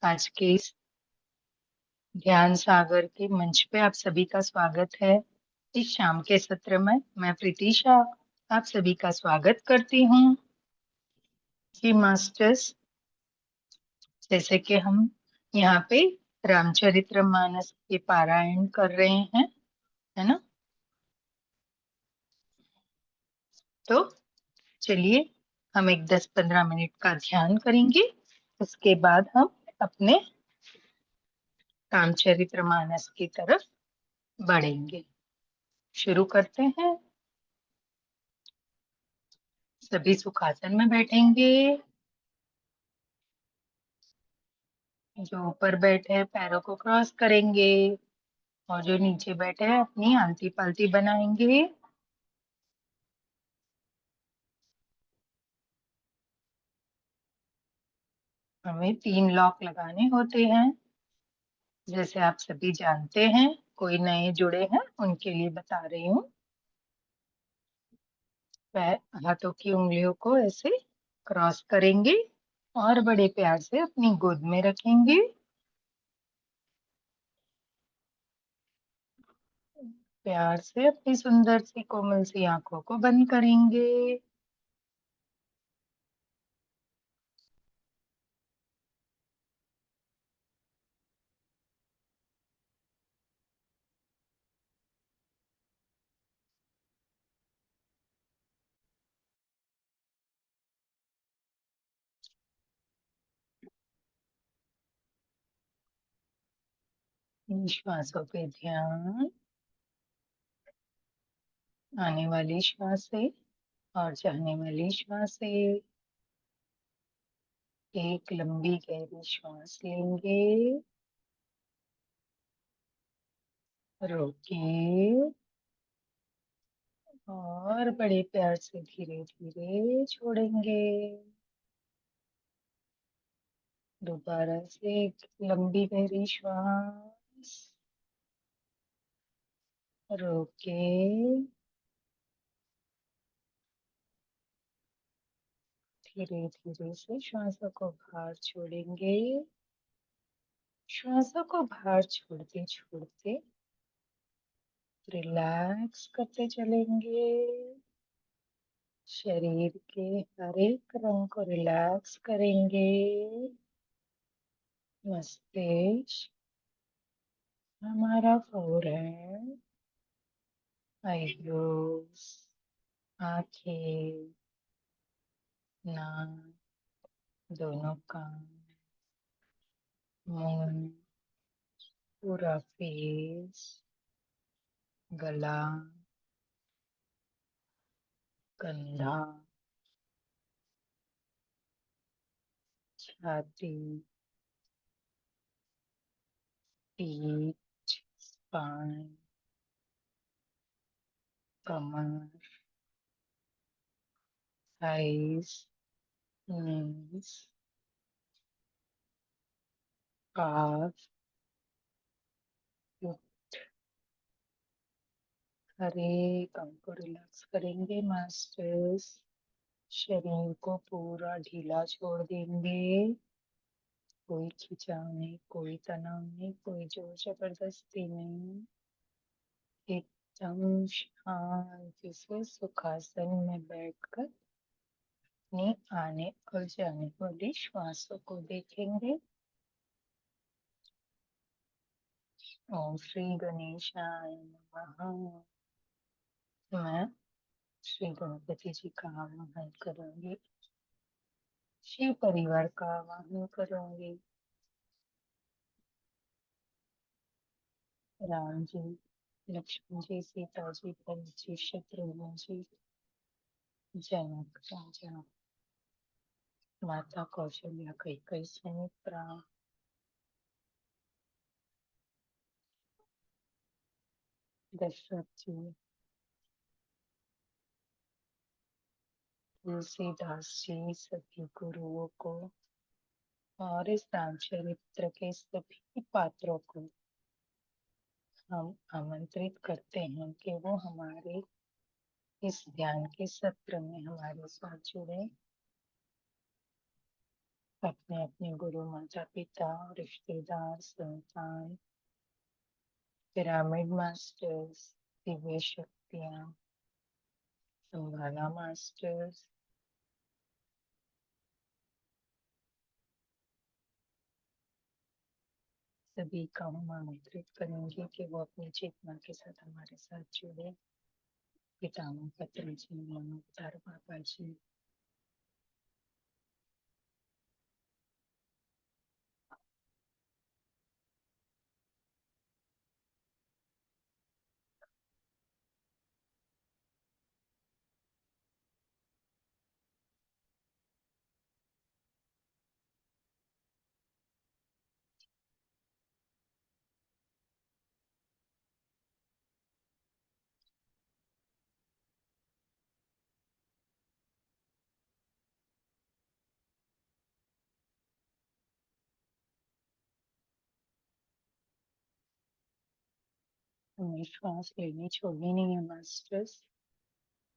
आज के इस ध्यान सागर के मंच पे आप सभी का स्वागत है। इस शाम के सत्र में मैं प्रीतिशा आप सभी का स्वागत करती हूँ। जी मास्टर्स, जैसे कि हम यहाँ पे रामचरितमानस के पारायण कर रहे हैं, है ना? तो चलिए हम एक 10-15 मिनट का ध्यान करेंगे। उसके बाद हम अपने रामचरितमानस की तरफ बढ़ेंगे। शुरू करते हैं। सभी सुखासन में बैठेंगे। जो ऊपर बैठे हैं पैरों को क्रॉस करेंगे और जो नीचे बैठे हैं अपनी आलती पालती बनाएंगे। हमें 3 लॉक लगाने होते हैं, जैसे आप सभी जानते हैं। कोई नए जुड़े हैं उनके लिए बता रही हूँ। पैर हाथों की उंगलियों को ऐसे क्रॉस करेंगे और बड़े प्यार से अपनी गोद में रखेंगे। प्यार से अपनी सुंदर सी कोमल सी आंखों को बंद करेंगे। श्वासों पे ध्यान, आने वाली श्वास से और जाने वाली श्वास से। एक लंबी गहरी श्वास लेंगे, रोके और बड़े प्यार से धीरे धीरे छोड़ेंगे। दोबारा से एक लंबी गहरी श्वास, रोके धीरे धीरे से श्वासों को बाहर छोड़ेंगे। श्वासों को बाहर छोड़ते छोड़ते रिलैक्स करते चलेंगे। शरीर के हर एक रंग को रिलैक्स करेंगे। मस्तिष्क, हमारा फोरहेड, आईब्रोज, आंखें, नाक, दोनों कान, मुंह, पूरा फेस, गला, कंधा, छाती, पीठ, स्पाइन, कमर, थाइस, नीज, काफ, हर एक अंग को रिलैक्स करेंगे मास्टर्स। शरीर को पूरा ढीला छोड़ देंगे। कोई खिंचाव नहीं, कोई तनाव नहीं, कोई जोर जबरदस्ती नहीं। एकदम शांति से सुखासन में बैठकर अपनी आने और जाने वाली श्वासों को देखेंगे। ओम श्री गणेशाय नमः। मैं श्री गणपति जी का आवाहन करूंगी, शिव परिवार का आवाहन करूंगी। राम जी, लक्ष्मण जी, सीता जी, भरत जी, शत्रुघ्न जी, जनक राजा, माता कौशल्या, कैकेयी, सुमित्रा, दशरथ जी, तुलसीदास जी, सभी गुरुओं को और इस रामचरित्र के सभी पात्रों को हम आमंत्रित करते हैं कि वो हमारे इस ध्यान के सत्र में हमारे साथ जुड़े। अपने अपने गुरु माता पिता रिश्तेदार संतान पिरामिड मास्टर्स दिव्य शक्तियां संभाला मास्टर्स सभी का हम आमंत्रित करेंगे कि वो अपनी चेतना के साथ हमारे साथ जुड़े। पितामह पत्र जी अवतार बाबा जी हमें श्वास लेनी छोड़नी नहीं है मास्टर्स।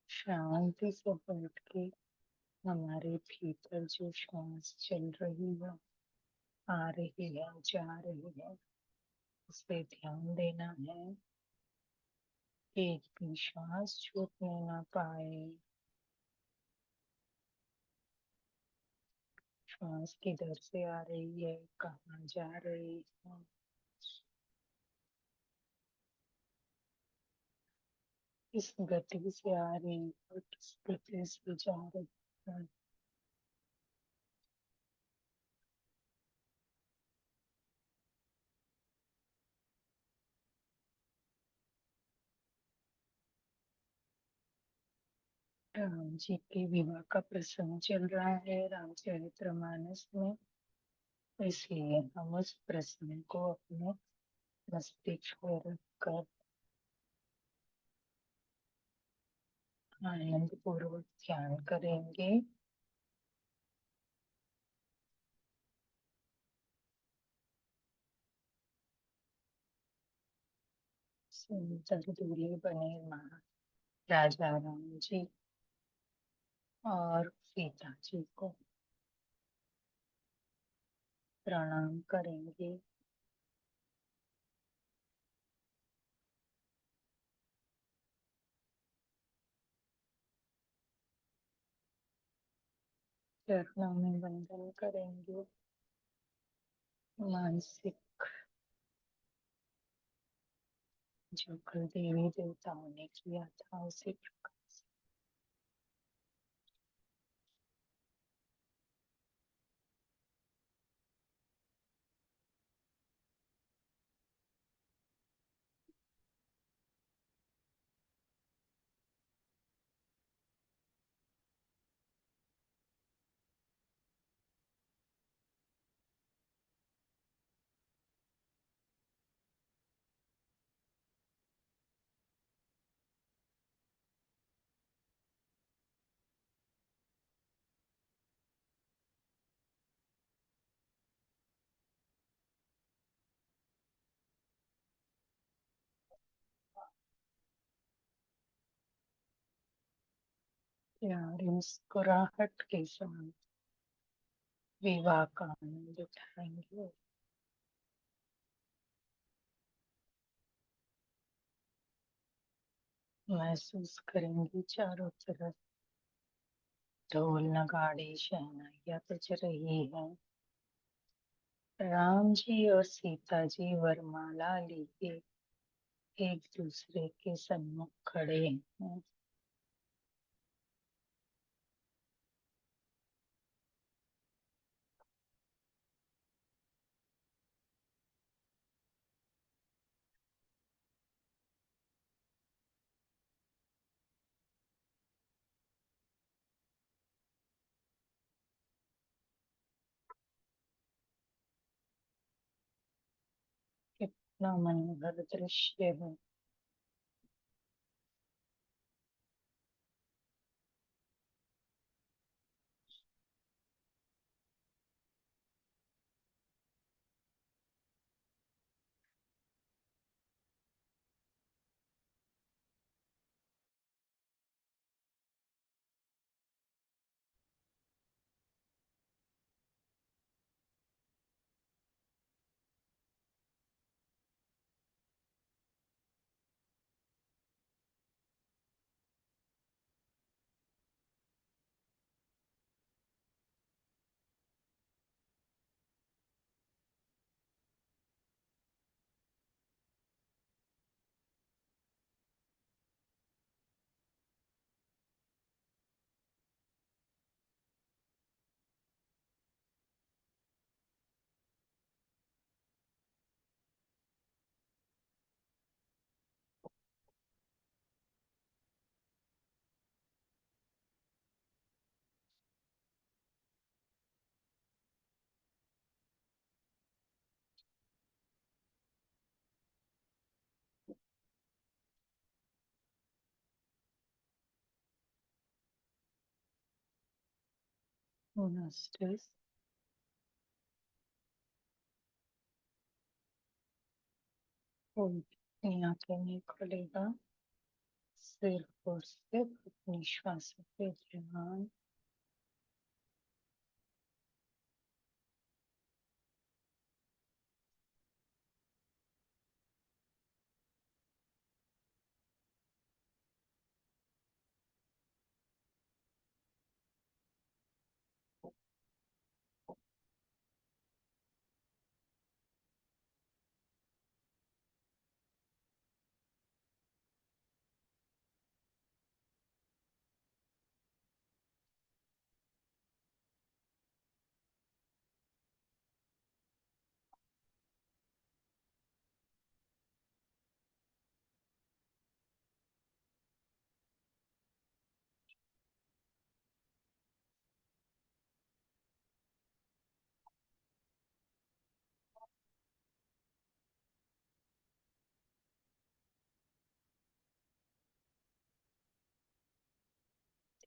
शांति से बैठ के हमारे भीतर जो श्वास चल रही है आ रही है जा रही है उस पे ध्यान देना है। एक भी श्वास छूटने ना पाए। श्वास किधर से आ रही है कहाँ जा रही है किस गति से आ रही है और किस गति से जा रही है। राम जी के विवाह का प्रसंग चल रहा है रामचरितमानस में। इसलिए हम उस प्रसंग को अपने मस्तिष्क में रखकर आनंद पूर्वक ध्यान करेंगे। सुंदर दूल्हे बने राजा राम जी और सीता जी को प्रणाम करेंगे। चरणों में वंदन करेंगे। मानसिक जो कल देवी देवताओं ने किया था उसी प्रकार प्यारी मुस्कुराहट के साथ विवाह का आनंद उठाएंगे। महसूस करेंगे चारों तरफ ढोल नगाड़े शहनाइयां बज रही है। राम जी और सीता जी वरमाला लिए एक दूसरे के सम्मुख खड़े हैं। कितना मनोहर दृश्य है। नोस्ट्रिल्स, अपनी आंखें नहीं खोलेगा, सिर्फ और सिर्फ अपनी श्वास पे ध्यान।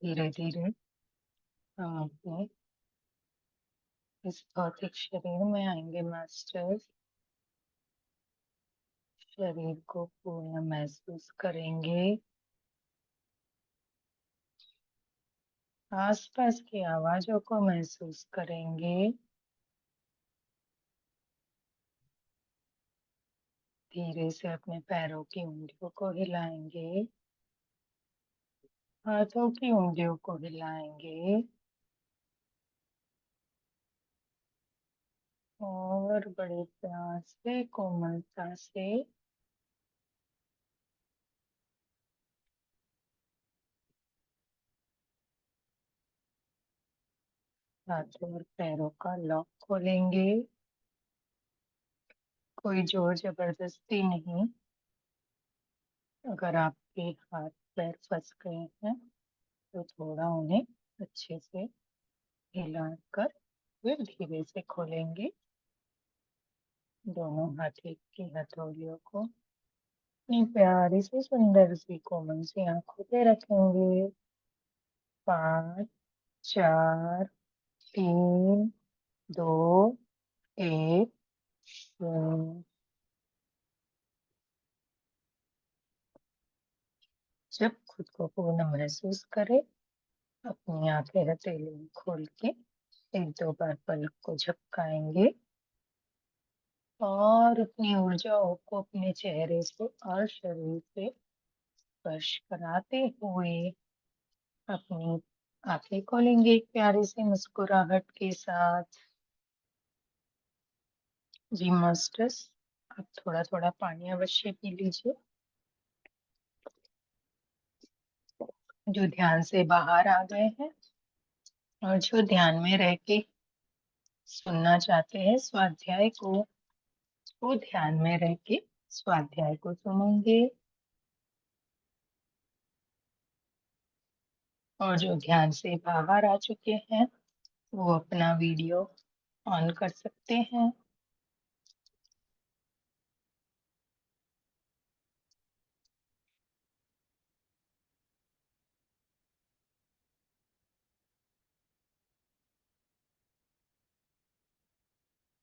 धीरे धीरे हम अपने इस भौतिक शरीर में आएंगे मास्टर। शरीर को पूर्ण महसूस करेंगे, आसपास की आवाजों को महसूस करेंगे। धीरे से अपने पैरों की उंगलियों को हिलाएंगे, हाथों की उंगलियों को हिलाएंगे और बड़े प्यार से, कोमलता से हाथों और पैरों का लॉक खोलेंगे। कोई जोर जबरदस्ती नहीं। अगर आपके हाथ पैर फंस गए हैं तो थोड़ा उन्हें अच्छे से हिलाकर फिर धीरे से खोलेंगे। दोनों हाथों की हथौड़ियों को अपनी प्यारी सी सुंदर सी कोमल सी आंखों पे रखेंगे। 5, 4, 3, 2, 1। जब खुद को पूर्ण महसूस करे, अपनी आंखें हथेली में खोल के 1-2 बार पलक को झपकाएंगे और अपनी ऊर्जाओं को अपने चेहरे से और शरीर पे स्पर्श कराते हुए अपनी आंखें खोलेंगे एक प्यारी सी मुस्कुराहट के साथ। जी मास्टर्स, आप थोड़ा थोड़ा पानी अवश्य पी लीजिए। जो ध्यान से बाहर आ गए हैं और जो ध्यान में रह के सुनना चाहते हैं स्वाध्याय को, वो ध्यान में रह के स्वाध्याय को सुनेंगे। और जो ध्यान से बाहर आ चुके हैं वो अपना वीडियो ऑन कर सकते हैं।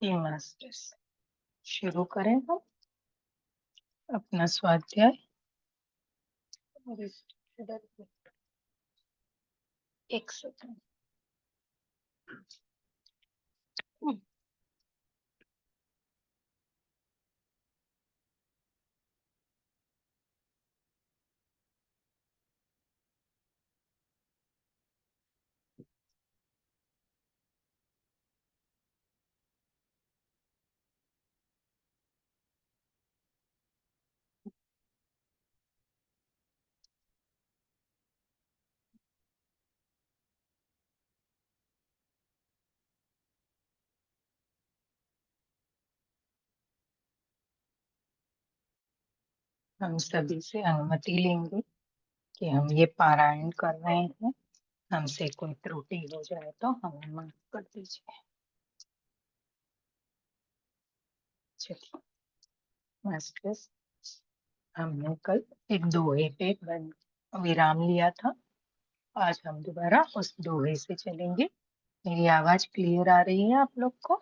जी मास्टर्स, शुरू करें हम अपना स्वाध्याय। और इधर एक सेकंड। हम सभी से अनुमति लेंगे कि हम ये पारायण कर रहे हैं। हमसे कोई त्रुटि हो जाए तो हमें माफ कर दीजिए। चलिए मास्टर्स, हमने कल एक दोहे पे विराम लिया था। आज हम दोबारा उस दोहे से चलेंगे। मेरी आवाज क्लियर आ रही है आप लोग को?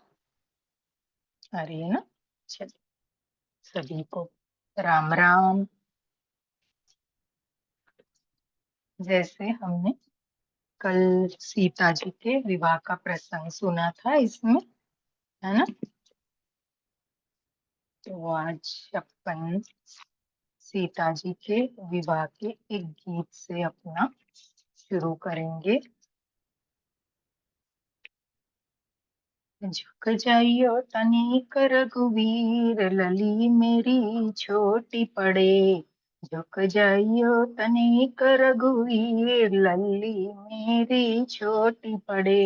आ रही है ना? चलिए, सभी को राम राम। जैसे हमने कल सीता जी के विवाह का प्रसंग सुना था इसमें, है ना? तो आज अपन सीता जी के विवाह के एक गीत से अपना शुरू करेंगे। झुक जाइयो तनिक रघुवीर, लली मेरी छोटी पड़े। झुक जाइयो तनिक रघुवीर, लली मेरी छोटी पड़े।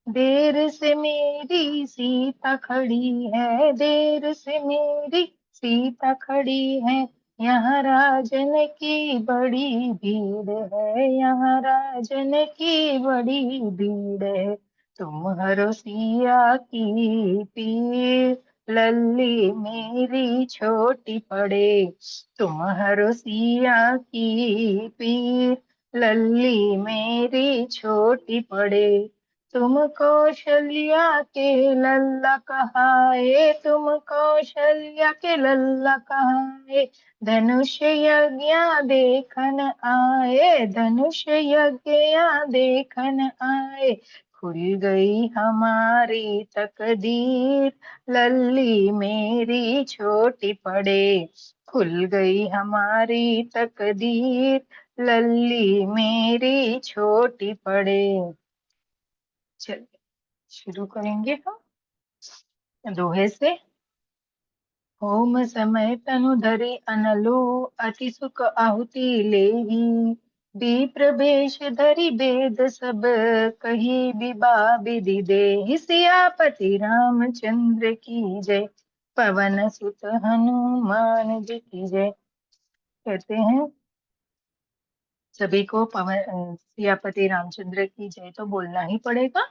देर से मेरी सीता खड़ी है, देर से मेरी सीता खड़ी है। यहाँ राजन की बड़ी भीड़ है, यहाँ राजन की बड़ी भीड़ है। तुम हरो सिया की पीर, लल्ली मेरी छोटी पड़े। तुम हरो सिया की पीर, लल्ली मेरी छोटी पड़े। तुम कौशल्या के लल्ला कहाए, तुम कौशल्या के लल्ला कहाए। धनुष यज्ञ देखन आए, धनुष यज्ञ देखन आए। खुल गई हमारी तकदीर, लल्ली मेरी छोटी पड़े। खुल गई हमारी तकदीर, लल्ली मेरी छोटी पड़े। चलिए शुरू करेंगे हम दोहे से। होम समय तनु धरि अनलो, अति सुख आहुति लेही। विप्र भेष धरि वेद सब, कही विवाह विधि देहि। सियापति रामचंद्र की जय, पवन सुत हनुमान जी की जय। कहते हैं सभी को पवन सियापति रामचंद्र की जय तो बोलना ही पड़ेगा।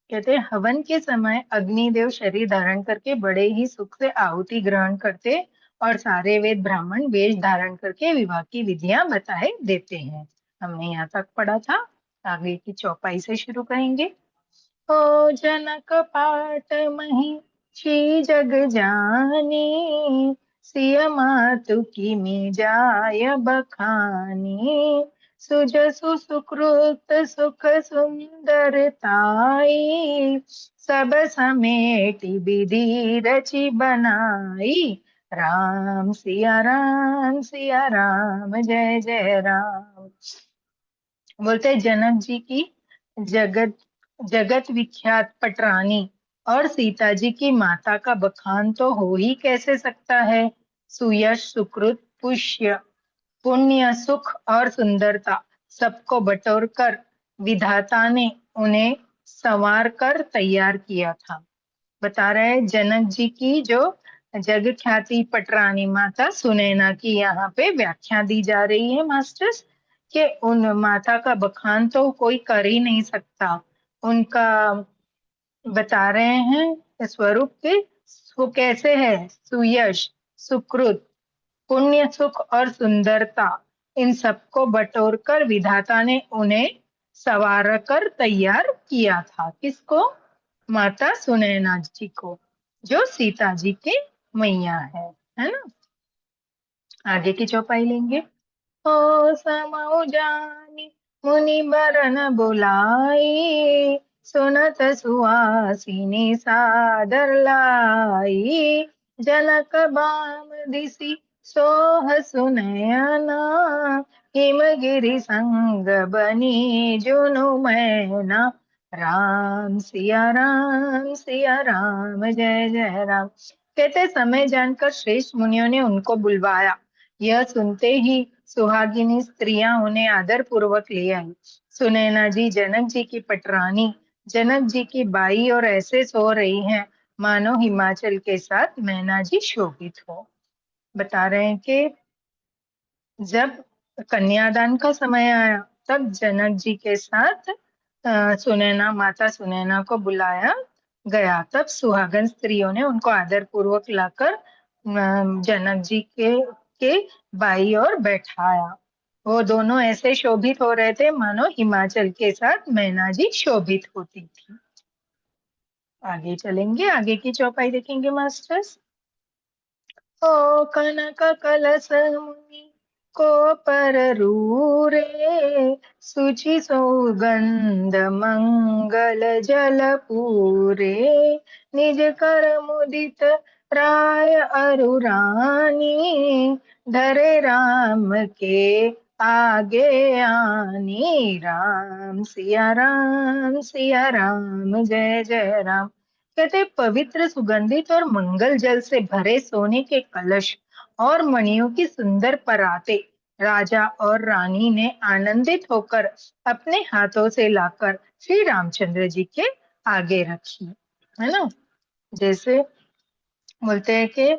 कहते हैं हवन के समय अग्निदेव शरीर धारण करके बड़े ही सुख से आहुति ग्रहण करते, और सारे वेद ब्राह्मण वेश धारण करके विवाह की विधियां बताए देते हैं। हमने यहाँ तक पढ़ा था। आगे की चौपाई से शुरू करेंगे। ओ जनक पाट मही शी जग जानी, सिय मातु की मी जाय बखानी। सुजसु सुकृत सुख सुंदरताई, सब समेटि विधि रचि बनाई। सिया राम जय जय राम। बोलते हैं जनक जी की जगत जगत विख्यात पटरानी और सीता जी की माता का बखान तो हो ही कैसे सकता है। सुयश सुकृत पुष्य पुण्य सुख और सुंदरता सबको बटोर कर विधाता ने उन्हें संवार कर तैयार किया था। बता रहे हैं जनक जी की जो जग ख्याति पटरानी माता सुनैना की यहाँ पे व्याख्या दी जा रही है मास्टर्स, कि उन माता का बखान तो कोई कर ही नहीं सकता। उनका बता रहे हैं स्वरूप के, वो कैसे है। सुयश सुकृत पुण्य सुख और सुंदरता, इन सबको बटोर कर विधाता ने उन्हें सवार कर तैयार किया था। किसको? माता सुनैना जी को, जो सीता जी के मैया है ना। आगे की चौपाई लेंगे। ओ समौ जानी मुनि बरन बुलाई, सुनत सुहासिनी सादर लाई। जनक बाम दिसी सोह सुनयना, हिमगिरि संग बनी जुनु मैना। सिया राम जय जय राम। कहते समय जानकर श्रेष्ठ मुनियों ने उनको बुलवाया। यह सुनते ही सुहागिनी स्त्रियां उन्हें आदर पूर्वक ले आई। सुनैना जी जनक जी की पटरानी, जनक जी की बाई और ऐसे सो रही हैं मानो हिमाचल के साथ मैना जी शोभित हो। बता रहे हैं कि जब कन्यादान का समय आया तब जनक जी के साथ सुनैना माता सुनैना को बुलाया गया। तब सुहागन स्त्रियों ने उनको आदर पूर्वक लाकर जनक जी के बाई और बैठाया। वो दोनों ऐसे शोभित हो रहे थे मानो हिमाचल के साथ मैना जी शोभित होती थी। आगे चलेंगे, आगे की चौपाई देखेंगे मास्टर्स। ओ कनक कलश मुनि को पर रूरे, सुचि सौगंध मंगल जल पूरे, निज कर मुदित राय अरुरानी, धरे राम के आगे आनी। सिया राम जय जय राम। कहते पवित्र सुगंधित और मंगल जल से भरे सोने के कलश और मणियों की सुंदर पराते राजा और रानी ने आनंदित होकर अपने हाथों से लाकर श्री रामचंद्र जी के आगे रखी, है ना। जैसे बोलते हैं कि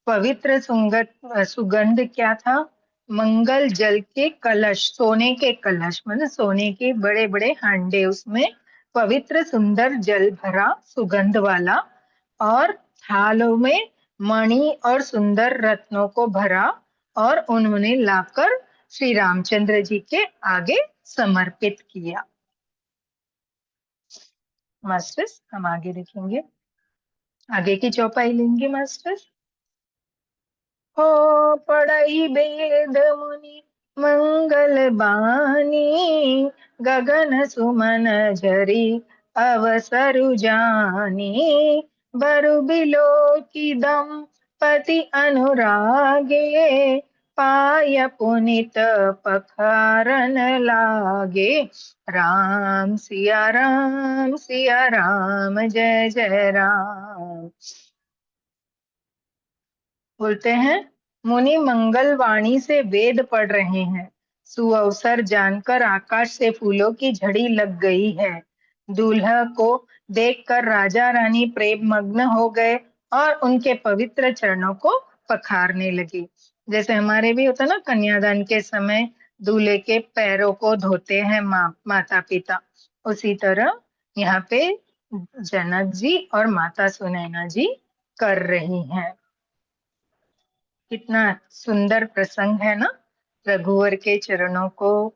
पवित्र सुगंध क्या था, मंगल जल के कलश, सोने के कलश मतलब सोने के बड़े बड़े हांडे, उसमें पवित्र सुंदर जल भरा सुगंध वाला, और थालों में मणि और सुंदर रत्नों को भरा, और उन्होंने लाकर श्री रामचंद्र जी के आगे समर्पित किया। मास्टर्स हम आगे देखेंगे, आगे की चौपाई लेंगे मास्टर्स। हो पढ़ई वेद मुनि मंगल बानी, गगन सुमन झरी अवसर जानी, बरु बिलो की दम पति अनुरागे, पाय पुनित पखारन लागे। सिया राम जय जय राम। बोलते हैं मुनि मंगल वाणी से वेद पढ़ रहे हैं, सुअवसर जानकर आकाश से फूलों की झड़ी लग गई है। दूल्हा को देखकर राजा रानी प्रेम मग्न हो गए और उनके पवित्र चरणों को पखारने लगे। जैसे हमारे भी होता ना, कन्यादान के समय दूल्हे के पैरों को धोते हैं माता पिता, उसी तरह यहाँ पे जनक जी और माता सुनैना जी कर रही हैं। कितना सुंदर प्रसंग है ना, रघुवर के चरणों को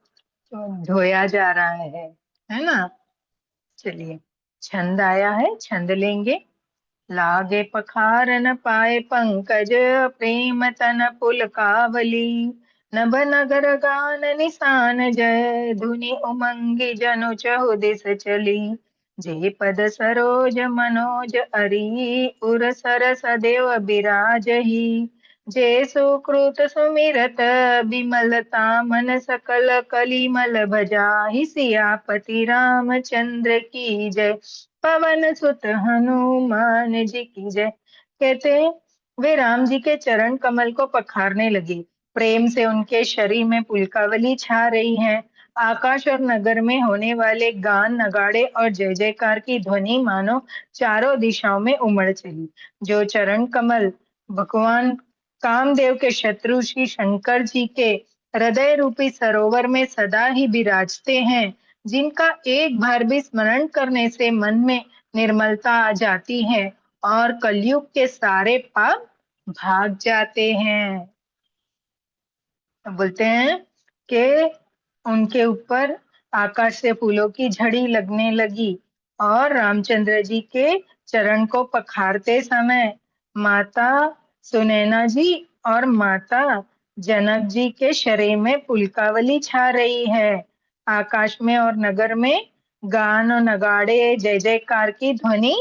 धोया जा रहा है ना। चलिए, छंद आया है, छंद लेंगे। लागे पखारन पाए पंकज, प्रेम तन पुलकावली, नभ नगर गान निशान जय, धुनि उमंगी जनु चहु दिस चली। जे पद सरोज मनोज अरी, उर सरस देव बिराजही। जे सुकृत सुमिरत बिमलता, मन सकल कलिमल भजाहि। सियापति रामचंद्र की जय, पवन सुत हनुमान जी की जय। कहते हैं वे राम जी के चरण कमल को पखारने लगे, प्रेम से उनके शरीर में पुलकावली छा रही है। आकाश और नगर में होने वाले गान, नगाड़े और जय जयकार की ध्वनि मानो चारों दिशाओं में उमड़ चली। जो चरण कमल भगवान कामदेव के शत्रु श्री शंकर जी के हृदय रूपी सरोवर में सदा ही विराजते हैं, जिनका एक बार भी स्मरण करने से मन में निर्मलता आ जाती है और कलयुग के सारे पाप भाग जाते हैं। बोलते हैं कि उनके ऊपर आकाश से फूलों की झड़ी लगने लगी, और रामचंद्र जी के चरण को पखारते समय माता सुनैना जी और माता जनक जी के शरीर में पुलकावली छा रही है। आकाश में और नगर में गान और नगाड़े जय जयकार की ध्वनि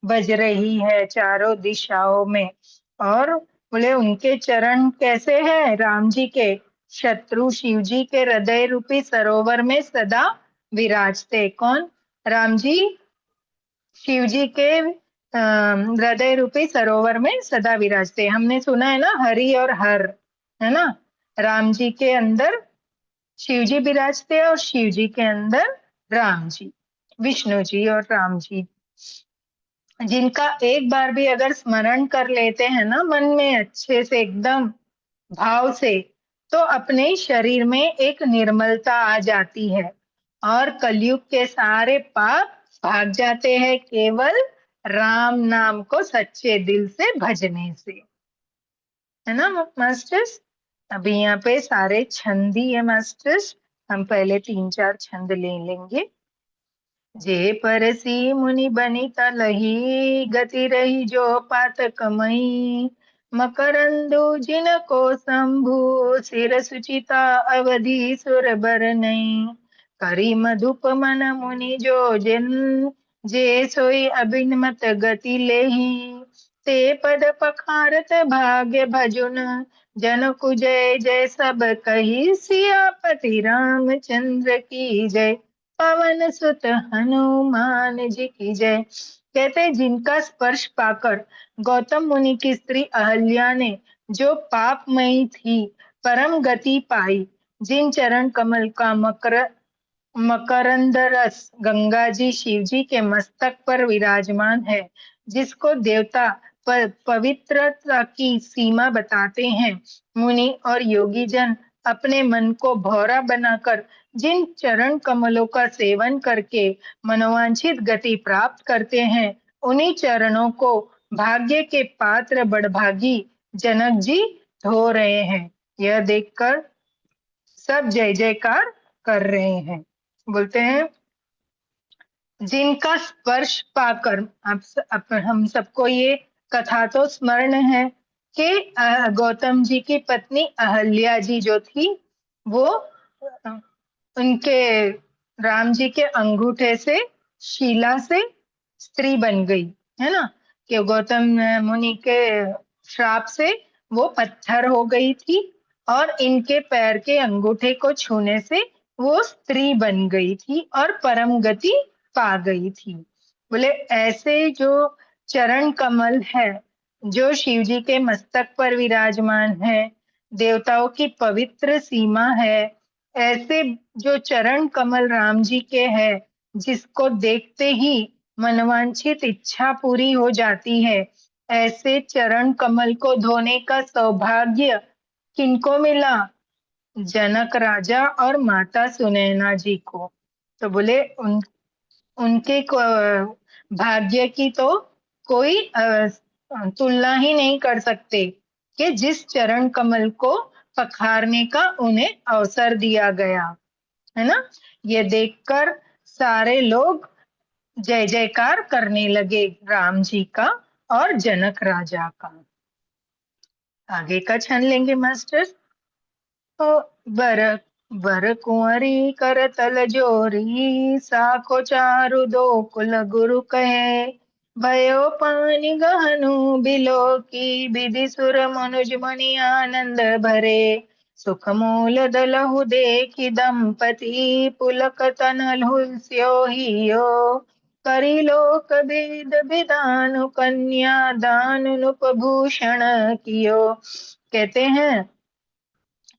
बज रही है चारों दिशाओं में। और बोले उनके चरण कैसे हैं, राम जी के शत्रु शिव जी के हृदय रूपी सरोवर में सदा विराजते। कौन? राम जी शिव जी के हृदय रूपी सरोवर में सदा विराजते। हमने सुना है ना, हरि और हर, है ना। राम जी के अंदर शिव जी विराजते और शिव जी के अंदर राम जी, विष्णु जी और राम जी, जिनका एक बार भी अगर स्मरण कर लेते हैं ना मन में अच्छे से एकदम भाव से, तो अपने शरीर में एक निर्मलता आ जाती है और कलयुग के सारे पाप भाग जाते हैं केवल राम नाम को सच्चे दिल से भजने से, है ना मास्टर्स। अभी यहाँ पे सारे छंद ही है मास्टर्स। हम पहले 3-4 छंद ले लेंगे। जे परसी मुनि बनिता लही, गति रही जो पात कमई। मकरंदु जिनको शंभु, सिर सुचिता अवधि सुर बरनई। करी मधुप मन मुनि जो जिन, जे सोई अभिमत गति लेही। ते पद पखारत भाग्य भजुन, जन को जय जय सब कही। सियापति रामचंद्र की जय, पवन सुत हनुमान जी की जय। कहते हैं जिनका स्पर्श पाकर गौतम मुनि की स्त्री अहल्या ने, जो पापमयी थी, परम गति पाई। जिन चरण कमल का मकरंद रस गंगा जी शिव जी के मस्तक पर विराजमान है, जिसको देवता पवित्रता की सीमा बताते हैं। मुनि और योगी जन अपने मन को भौरा बनाकर जिन चरण कमलों का सेवन करके मनोवांछित गति प्राप्त करते हैं, उन्हीं चरणों को भाग्य के पात्र बड़भागी जनक जी धो रहे हैं। यह देखकर सब जय जयकार कर रहे हैं। बोलते हैं जिनका स्पर्श पाकर, हम सबको ये कथा तो स्मरण है कि गौतम जी की पत्नी अहल्या जी जो थी, वो उनके राम जी के अंगूठे से, शीला से स्त्री बन गई, है ना। कि गौतम मुनि के श्राप से वो पत्थर हो गई थी, और इनके पैर के अंगूठे को छूने से वो स्त्री बन गई थी और परम गति पा गई थी। बोले ऐसे जो चरण कमल है, जो शिव जी के मस्तक पर विराजमान है, देवताओं की पवित्र सीमा है, ऐसे जो चरण कमल राम जी के हैं, जिसको देखते ही मनवांछित इच्छा पूरी हो जाती है, ऐसे चरण कमल को धोने का सौभाग्य किनको मिला? जनक राजा और माता सुनैना जी को। तो बोले उनके भाग्य की तो कोई तुलना ही नहीं कर सकते, कि जिस चरण कमल को पखारने का उन्हें अवसर दिया गया, है ना। ये देखकर सारे लोग जय जयकार करने लगे राम जी का और जनक राजा का। आगे का छंद लेंगे मास्टर। ओ बर बर कुंवरी कर तल जोरी, साखो चारु दो कुल गुरु कहे। भयो पानी गहनु बिलो की, विधि सुर मनुज मनि आनंद भरे। सुख मूल दलहु देखि दंपति, पुलक तन हुल्स्यो हियो। करी लोक वेद विधानु, कन्या दान उपभूषण कियो। कहते हैं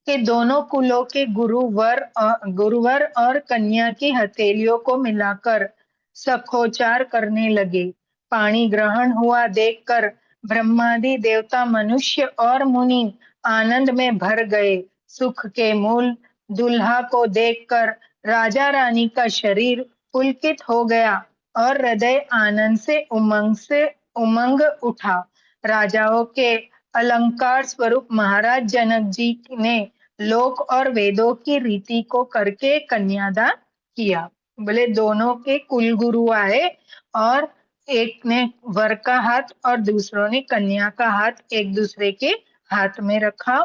कि दोनों कुलों के गुरुवर और कन्या की हथेलियों को मिलाकर सखोचार करने लगे। पानी ग्रहण हुआ देखकर ब्रह्मादि देवता, मनुष्य और मुनि आनंद में भर गए। सुख के मूल दुल्हा को देखकर राजा रानी का शरीर पुलकित हो गया और हृदय आनंद से उमंग उठा। राजाओं के अलंकार स्वरूप महाराज जनक जी ने लोक और वेदों की रीति को करके कन्यादान किया। बोले दोनों के कुल गुरु आए, और एक ने वर का हाथ और दूसरों ने कन्या का हाथ एक दूसरे के हाथ में रखा,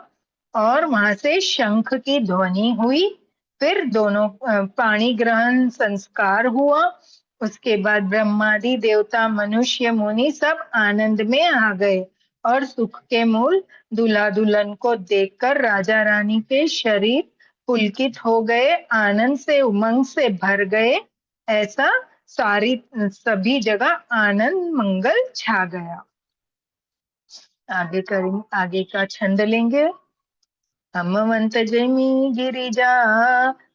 और वहां से शंख की ध्वनि हुई। फिर दोनों पाणी ग्रहण संस्कार हुआ। उसके बाद ब्रह्मादि देवता, मनुष्य, मुनि सब आनंद में आ गए, और सुख के मूल दूल्हा दुल्हन को देखकर राजा रानी के शरीर पुलकित हो गए, आनंद से उमंग से भर गए। ऐसा सारी सभी जगह आनंद मंगल छा गया। आगे का छंद लेंगे। हमवंत जमी गिरिजा,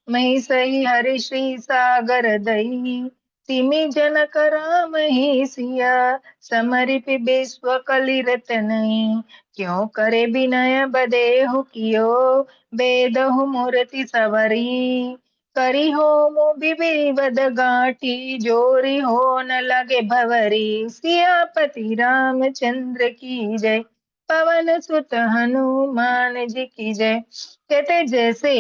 मही सही हरि श्री सागर दई। तिमि जनक राम ही सिया, समरिपि विश्व कलिरत नहीं। क्यों करे विनय बदेहु कियो, बेदहु मूर्ति सवरी। करी हो मो विविध गांठी, जोरी हो न लगे भवरी। सियापति रामचंद्र की जय। पवन सुत हनुमान जी की जय। कहते जैसे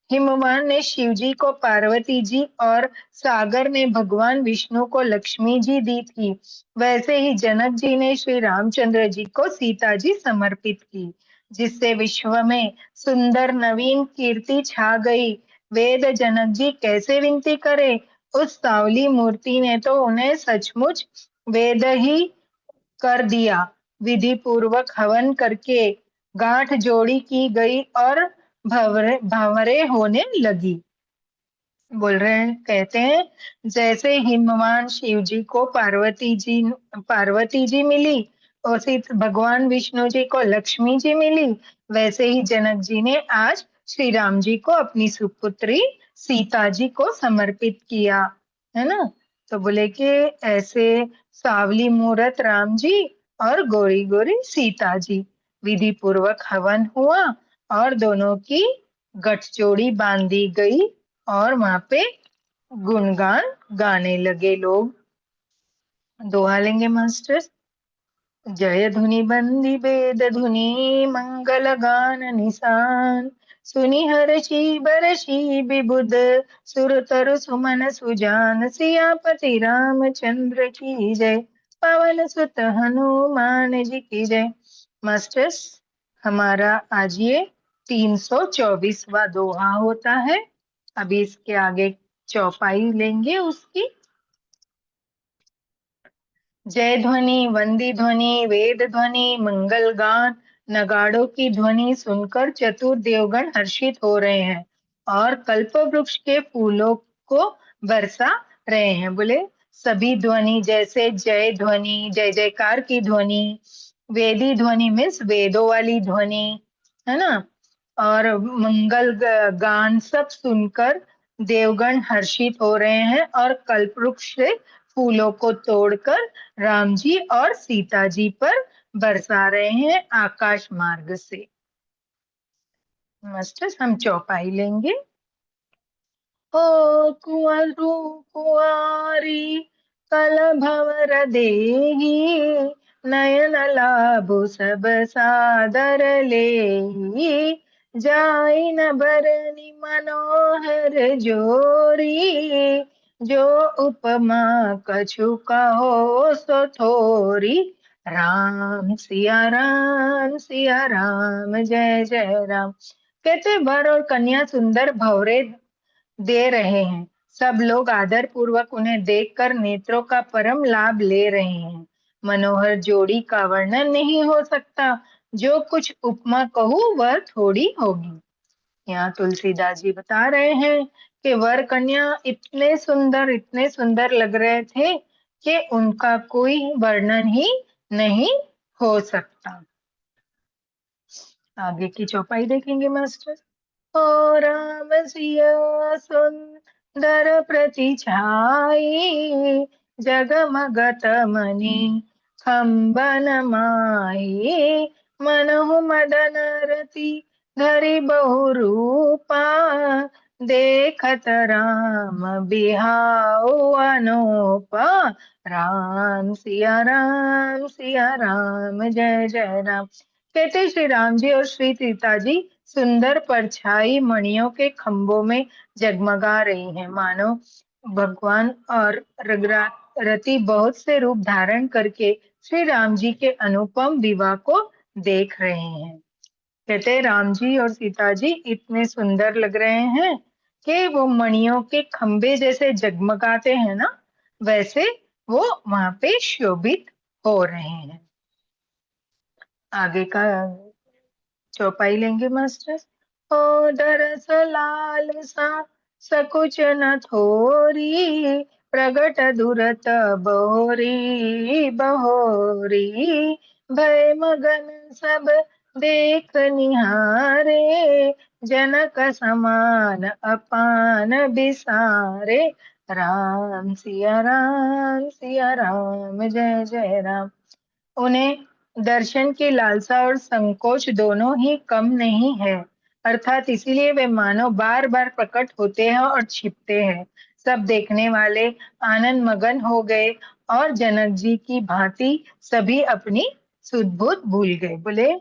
हिमवान ने शिव जी को पार्वती जी और सागर ने भगवान विष्णु को लक्ष्मी जी दी थी, वैसे ही जनक जी ने श्री रामचंद्र जी को सीता जी समर्पित की, जिससे विश्व में सुंदर नवीन कीर्ति छा गई। वेद जनक जी कैसे विनती करे, उस सावली मूर्ति ने तो उन्हें सचमुच वेद ही कर दिया। विधि पूर्वक हवन करके गांठ जोड़ी की गई और भंवरे भंवरे होने लगी। बोल रहे हैं, कहते हैं जैसे हिमवान शिव जी को पार्वती जी मिली, उसी भगवान विष्णु जी को लक्ष्मी जी मिली, वैसे ही जनक जी ने आज श्री राम जी को अपनी सुपुत्री सीता जी को समर्पित किया, है ना। तो बोले कि ऐसे सावली मूरत राम जी और गोरी गोरी सीता जी, विधि पूर्वक हवन हुआ और दोनों की गठजोड़ी बांधी गई और वहां पे गुणगान गाने लगे लोग। दोहा लेंगे मास्टर। जय धुनि बंदी बेद धुनि मंगल गान निशान, सुनि हर्षि बरषि विबुध सुर तरु सुमन सुजान, सियापति रामचंद्र की जय, पवन सुत हनुमान जी की जय। मास्टर्स, हमारा आज ये 324वां दोहा होता है। अभी इसके आगे चौपाई लेंगे उसकी। जय ध्वनि, वंदी ध्वनि, वेद ध्वनि, मंगल गान, नगाड़ों की ध्वनि सुनकर चतुर देवगण हर्षित हो रहे हैं और कल्प वृक्ष के फूलों को बरसा रहे हैं। बोले सभी ध्वनि, जैसे जय ध्वनि, जय जयकार की ध्वनि, वेदी ध्वनि मीन्स वेदों वाली ध्वनि, है ना, और मंगल गान सब सुनकर देवगण हर्षित हो रहे हैं और कल्पवृक्ष से फूलों को तोड़कर राम जी और सीता जी पर बरसा रहे हैं आकाश मार्ग से। मास्टर्स, हम चौपाई लेंगे। ओ कुंवरु कुंवारी कल भंवर देहि, नयन लाभु सब सादर लेहि, जाई न बरनी मनोहर जोरी, जो उपमा कछु कहो सो थोरी, राम सिया राम जय जय राम। कहते वर और कन्या सुंदर भंवरे दे रहे हैं, सब लोग आदर पूर्वक उन्हें देखकर नेत्रों का परम लाभ ले रहे हैं। मनोहर जोड़ी का वर्णन नहीं हो सकता, जो कुछ उपमा कहूँ वह थोड़ी होगी। यहाँ तुलसीदास जी बता रहे हैं कि वर कन्या इतने सुंदर लग रहे थे कि उनका कोई वर्णन ही नहीं हो सकता। आगे की चौपाई देखेंगे मास्टर। ओ राम सिया सुंदर प्रति छाई, जगमगत मनि खम्बन माई, मनहु मदन रति धरि बहु रूपा, देखत राम बिहाऊ अनोपा, सिया राम जय जय राम। कहते श्री राम जी और श्री सीता जी सुंदर परछाई मणियों के खंभों में जगमगा रही हैं, मानो भगवान और रति बहुत से रूप धारण करके श्री राम जी के अनुपम विवाह को देख रहे हैं। कहते राम जी और सीता जी इतने सुंदर लग रहे हैं कि वो मणियों के खंभे जैसे जगमगाते हैं ना, वैसे वो वहां पे शोभित हो रहे हैं। आगे का चौपाई लेंगे मास्टर। ओ दरस लाल सा सकुच न थोरी, प्रगट दुरत बहोरी बहोरी, भय मगन सब देख निहारे, जनक समान अपान बिसारे, सिया राम जय जय राम। उन्हें दर्शन की लालसा और संकोच दोनों ही कम नहीं है, अर्थात इसीलिए वे मानो बार बार प्रकट होते हैं और छिपते हैं। सब देखने वाले आनंद मगन हो गए और जनक जी की भांति सभी अपनी सुध-बुध भूल गए। बोले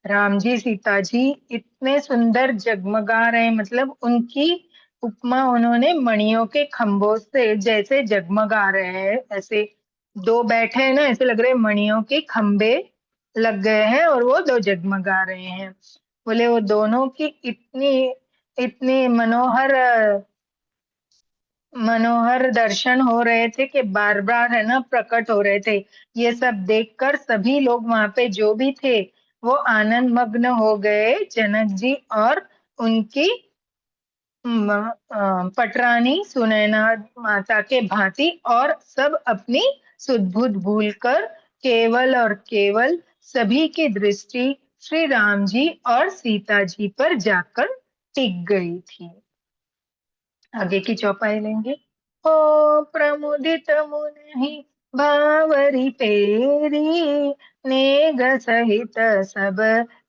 राम जी सीता जी इतने सुंदर जगमगा रहे, मतलब उनकी उपमा उन्होंने मणियों के खंभों से जैसे जगमगा रहे हैं, ऐसे दो बैठे हैं ना, ऐसे लग रहे हैं मणियों के खंभे लग गए हैं और वो दो जगमगा रहे हैं। बोले वो दोनों की इतनी इतनी मनोहर मनोहर दर्शन हो रहे थे कि बार बार है ना प्रकट हो रहे थे। ये सब देखकर सभी लोग वहां पे जो भी थे वो आनंद मग्न हो गए, जनक जी और उनकी पटरानी सुनैना माता के भांति, और सब अपनी सुध-बुध भूलकर केवल और केवल सभी की दृष्टि श्री राम जी और सीता जी पर जाकर टिक गई थी। आगे की चौपाई लेंगे। ओ प्रमुदित मुनि भावरी पेरी, नेग सहित सब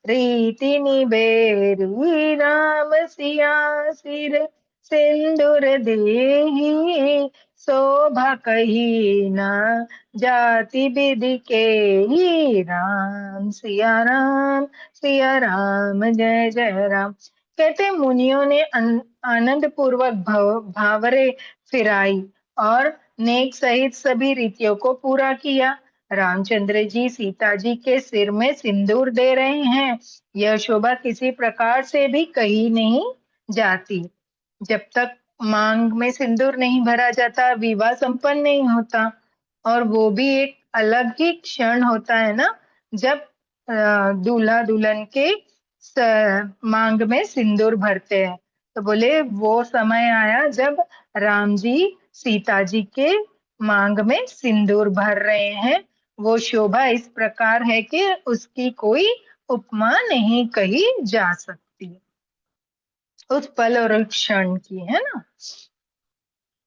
रीति निबेरी, राम सिया सिर सिंदूर देहि, शोभा कही न जाति विधि के ही, सिया राम जय जय राम। कहते मुनियों ने आनंद पूर्वक भावरे फिराई और नेक सहित सभी रीतियों को पूरा किया। रामचंद्र जी सीता जी के सिर में सिंदूर दे रहे हैं। यह शोभा किसी प्रकार से भी कही नहीं जाती। जब तक मांग में सिंदूर नहीं भरा जाता विवाह संपन्न नहीं होता। और वो भी एक अलग ही क्षण होता है ना, जब दूल्हा दुल्हन के मांग में सिंदूर भरते हैं। तो बोले वो समय आया जब राम जी सीता जी के मांग में सिंदूर भर रहे हैं। वो शोभा इस प्रकार है कि उसकी कोई उपमा नहीं कही जा सकती, उस पल और क्षण की, है ना।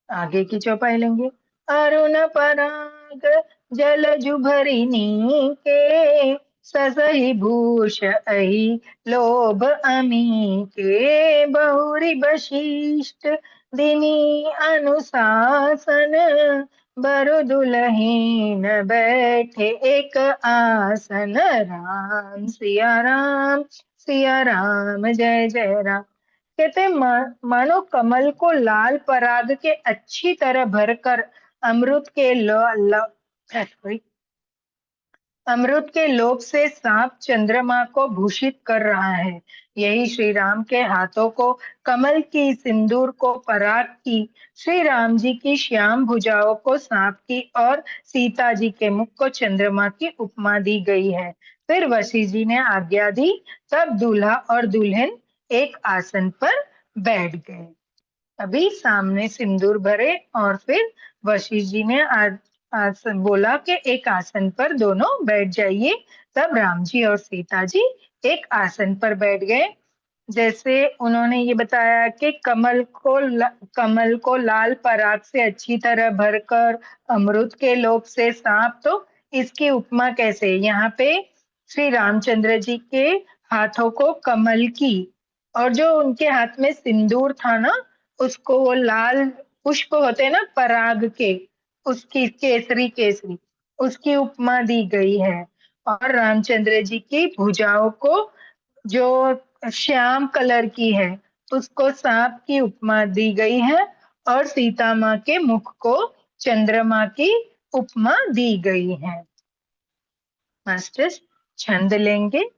आगे की चौपाई लेंगे। अरुण पराग जलजु भरी नीके, ससहि भूष अहि लोभ अमी के, बहुरी वशिष्ठ दिनी अनुशासन, बरु दुलहीन बैठे एक आसन, सिया राम जय जय राम। कहते हैं मानो कमल को लाल पराग के अच्छी तरह भरकर अमृत के sorry, अमृत के लोभ से सांप चंद्रमा को भूषित कर रहा है। यही श्री राम के हाथों को कमल की, सिंदूर को पराग की, श्री राम जी की श्याम भुजाओं को सांप की और सीता जी के मुख को चंद्रमा की उपमा दी गई है। फिर वशिष्ठ जी ने आज्ञा दी, तब दूल्हा और दुल्हन एक आसन पर बैठ गए। अभी सामने सिंदूर भरे और फिर वशिष्ठ जी ने आसन बोला कि एक आसन पर दोनों बैठ जाइए। तब राम जी और सीता जी एक आसन पर बैठ गए। जैसे उन्होंने ये बताया कि कमल को लाल पराग से अच्छी तरह भरकर अमृत के लोभ से सांप, तो इसकी उपमा कैसे यहाँ पे श्री रामचंद्र जी के हाथों को कमल की, और जो उनके हाथ में सिंदूर था ना, उसको वो लाल पुष्प होते हैं ना पराग के, उसकी केसरी केसरी उसकी उपमा दी गई है। और रामचंद्र जी की भुजाओं को जो श्याम कलर की है उसको सांप की उपमा दी गई है, और सीता माँ के मुख को चंद्रमा की उपमा दी गई है। मास्टर छंद लेंगे।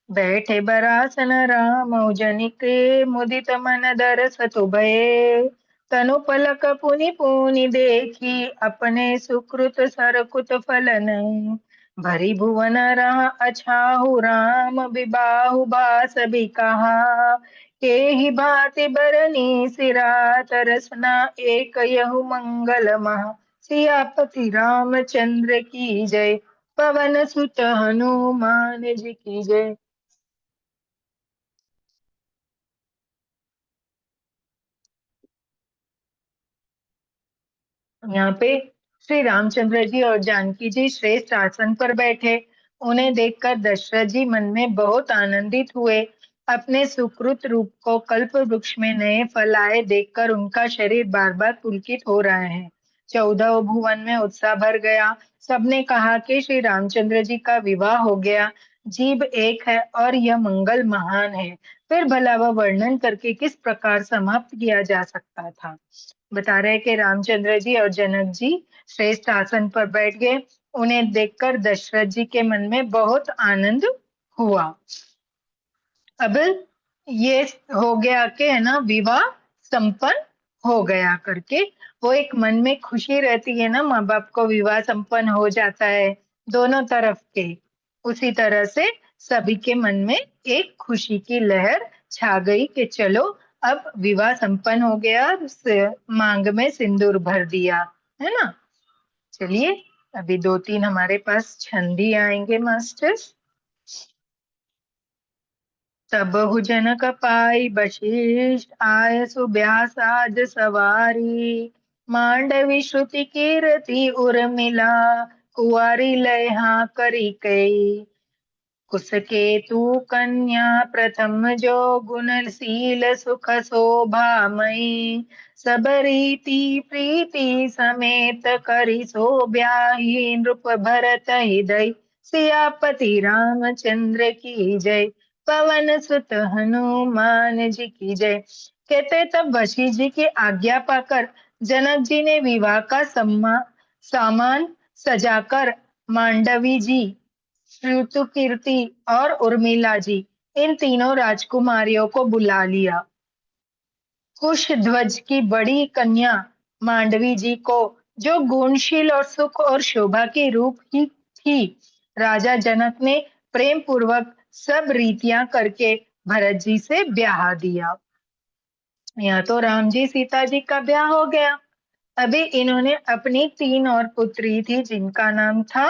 बैठे बरासन राम जनिके, मुदित मन दरस भये, तनु पलक पुनि पुनि देखी, अपने सुकृत सरकुत फल नहीं, भरी भुवन रहा अछाहु राम, बिबाहु बास भी कहा, के ही भांति बरनी सिरा, तरसना एक यहु मंगल महा, सियापति रामचंद्र की जय, पवन सुत हनुमान जी की जय। यहाँ पे श्री रामचंद्र जी और जानकी जी श्रेष्ठ आसन पर बैठे। उन्हें देखकर दशरथ जी मन में बहुत आनंदित हुए। अपने सुकृत रूप को कल्प वृक्ष में नए फल आए देखकर उनका शरीर बार बार पुलकित हो रहा है। 14 भुवन में उत्साह भर गया। सबने कहा कि श्री रामचंद्र जी का विवाह हो गया। जीव एक है और यह मंगल महान है। फिर भला वह वर्णन करके किस प्रकार समाप्त किया जा सकता था। बता रहे कि रामचंद्र जी और जनक जी श्रेष्ठ आसन पर बैठ गए। उन्हें देखकर दशरथ जी के मन में बहुत आनंद हुआ। अब ये हो गया कि है ना, विवाह संपन्न हो गया करके वो एक मन में खुशी रहती है ना, माँ बाप को विवाह संपन्न हो जाता है दोनों तरफ के। उसी तरह से सभी के मन में एक खुशी की लहर छा गई कि चलो अब विवाह संपन्न हो गया, मांग में सिंदूर भर दिया, है ना। चलिए अभी दो तीन हमारे पास छंदी आएंगे मास्टर्स। तब जनक पाई वशिष्ठ आय सुब्यासाज सवारी। मांडवी श्रुति कीरति उर्मिला कुंवारी लयहा करी कई। कुसकेतु कन्या प्रथम जो गुणशील सुख शोभामयी। सब रीति प्रीति समेत करी सो ब्याही नृप भरत हृदय। सियापति रामचंद्र की जय। पवन सुत हनुमान जी की जय। कहते तब वशिष्ठ जी की आज्ञा पाकर जनक जी ने विवाह का सामान सजाकर मांडवी जी, कीर्ति और उर्मिला जी, इन तीनों राजकुमारियों को बुला लिया। कुशध्वज की बड़ी कन्या मांडवी जी को, जो गुणशील और सुख और शोभा के रूप ही थी, राजा जनक ने प्रेम पूर्वक सब रीतियां करके भरत जी से ब्याह दिया। यहाँ तो राम जी सीता जी का ब्याह हो गया। अभी इन्होंने अपनी तीन और पुत्री थी जिनका नाम था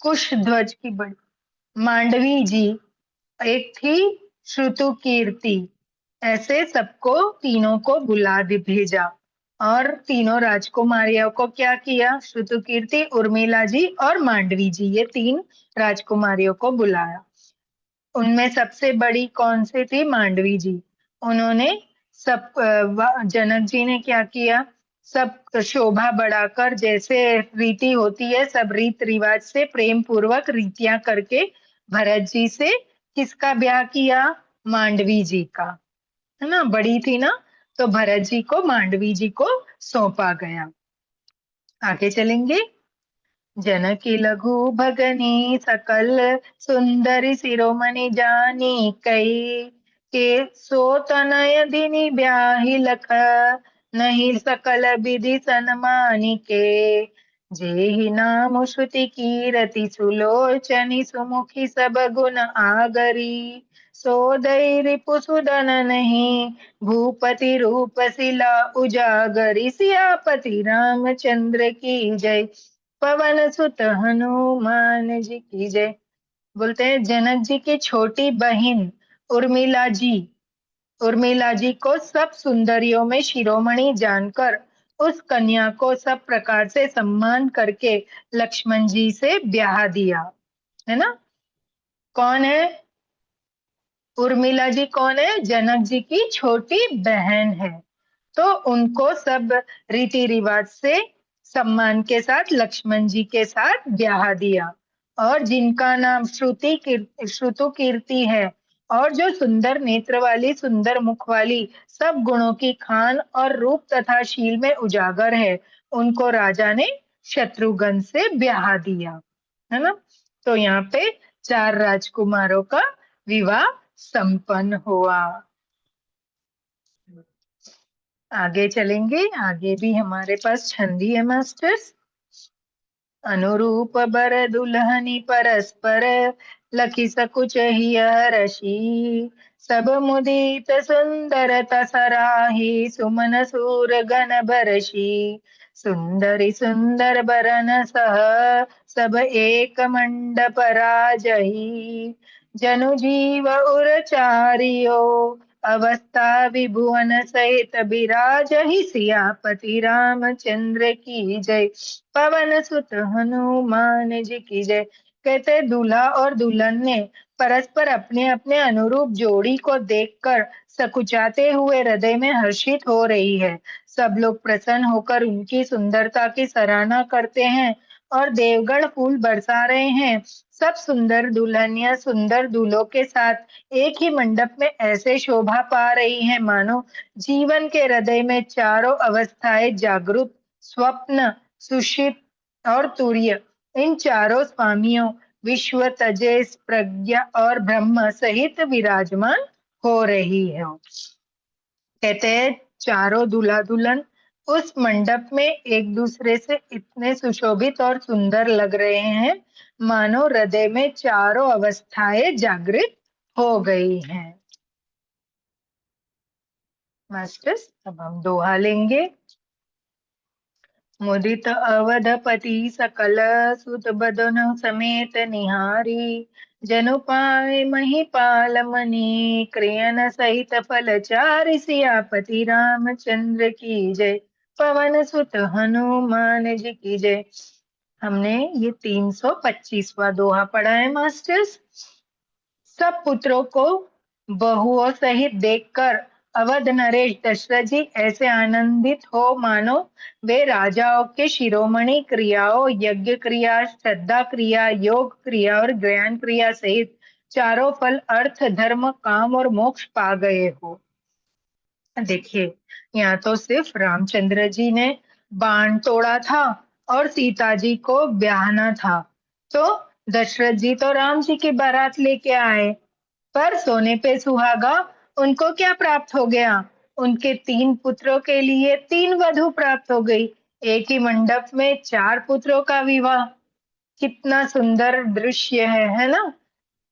कुशध्वज की बड़ी मांडवी जी, एक थी श्रुतु कीर्ति। ऐसे सबको तीनों को बुला भेजा और तीनों राजकुमारियों को क्या किया, श्रुतु कीर्ति, उर्मिला जी और मांडवी जी, ये तीन राजकुमारियों को बुलाया। उनमें सबसे बड़ी कौन सी थी, मांडवी जी। उन्होंने सब जनक जी ने क्या किया, सब शोभा बढ़ाकर जैसे रीति होती है सब रीत रिवाज से प्रेम पूर्वक रीतियां करके भरत जी से किसका ब्याह किया, मांडवी जी का, है ना, बड़ी थी ना, तो भरत जी को मांडवी जी को सौंपा गया। आगे चलेंगे। जनकी लघु भगनी सकल सुंदरी शिरोमणि जानी कई। के सो तनय दिनी ब्याही लख नहीं सकल विधि सन्मानी के। जेहि नाम श्रुति कीरति सुलोचनी सुमुखी सब गुण आगरी। सो दई रिपु सुदन नहीं भूपति रूप शिला उजागरी। सियापति रामचंद्र की जय। पवन सुत हनुमान जी की जय। बोलते हैं जनक जी की छोटी बहन उर्मिला जी, उर्मिला जी को सब सुंदरियों में शिरोमणि जानकर उस कन्या को सब प्रकार से सम्मान करके लक्ष्मण जी से ब्याह दिया, है ना। कौन है उर्मिला जी, कौन है, जनक जी की छोटी बहन है। तो उनको सब रीति रिवाज से सम्मान के साथ लक्ष्मण जी के साथ ब्याह दिया। और जिनका नाम श्रुतु कीर्ति है और जो सुंदर नेत्र वाली, सुंदर मुख वाली, सब गुणों की खान और रूप तथा शील में उजागर है, उनको राजा ने शत्रुघ्न से ब्याह दिया, है ना। तो यहाँ पे चार राजकुमारों का विवाह संपन्न हुआ। आगे चलेंगे। आगे भी हमारे पास छंदी है मास्टर्स। अनुरूप बर दुल्हनी परस्पर लखी सकुच ही रशी। सब मुदित सुंदरता सराही सुमन सूर गण बरसी। सुंदरी सुंदर बरन सह सब एक मंडप राजही। जनु जीव उर चारियो अवस्था विभुवन सहित विराज ही। सियापति रामचंद्र की जय। पवन सुत हनुमान जी की जय। कहते दूल्हा और दुल्हन ने परस्पर अपने अपने अनुरूप जोड़ी को देखकर सकुचाते हुए हृदय में हर्षित हो रही है। सब लोग प्रसन्न होकर उनकी सुंदरता की सराहना करते हैं और देवगण फूल बरसा रहे हैं। सब सुंदर दुल्हनियां सुंदर दूल्हों के साथ एक ही मंडप में ऐसे शोभा पा रही हैं मानो जीवन के हृदय में चारों अवस्थाएं जागृत, स्वप्न, सुषिप्त और तुर्य, इन चारों स्वामियों विश्व, तेजस, प्रज्ञा और ब्रह्म सहित विराजमान हो रही है। कहते हैं चारों दूल्हा दुल्हन उस मंडप में एक दूसरे से इतने सुशोभित और सुंदर लग रहे हैं मानो हृदय में चारों अवस्थाएं जागृत हो गई हैं। मास्टर्स, अब हम दोहा लेंगे। मुदित अवधपति सकल सुत बदन समेत निहारी, जनु पाए महिपाल मणि क्रियन सहित फलचारि, सियापति रामचंद्र की जय, पवन सुत हनुमान जी की जय। हमने ये 325वां दोहा पढ़ा है मास्टर्स। सब पुत्रों को बहुओं सहित देखकर अवध नरेश दशरथ जी ऐसे आनंदित हो मानो वे राजाओं के शिरोमणि क्रियाओं यज्ञ क्रिया, श्रद्धा क्रिया, योग क्रिया और ज्ञान क्रिया सहित चारों फल अर्थ, धर्म, काम और मोक्ष पा गए हो। देखिए, यहाँ तो सिर्फ रामचंद्र जी ने बाण तोड़ा था और सीता जी को ब्याहना था, तो दशरथ जी तो राम जी की बारात लेके आए, पर सोने पे सुहागा उनको क्या प्राप्त हो गया? उनके 3 पुत्रों के लिए 3 वधू प्राप्त हो गई। एक ही मंडप में 4 पुत्रों का विवाह। कितना सुंदर दृश्य है ना?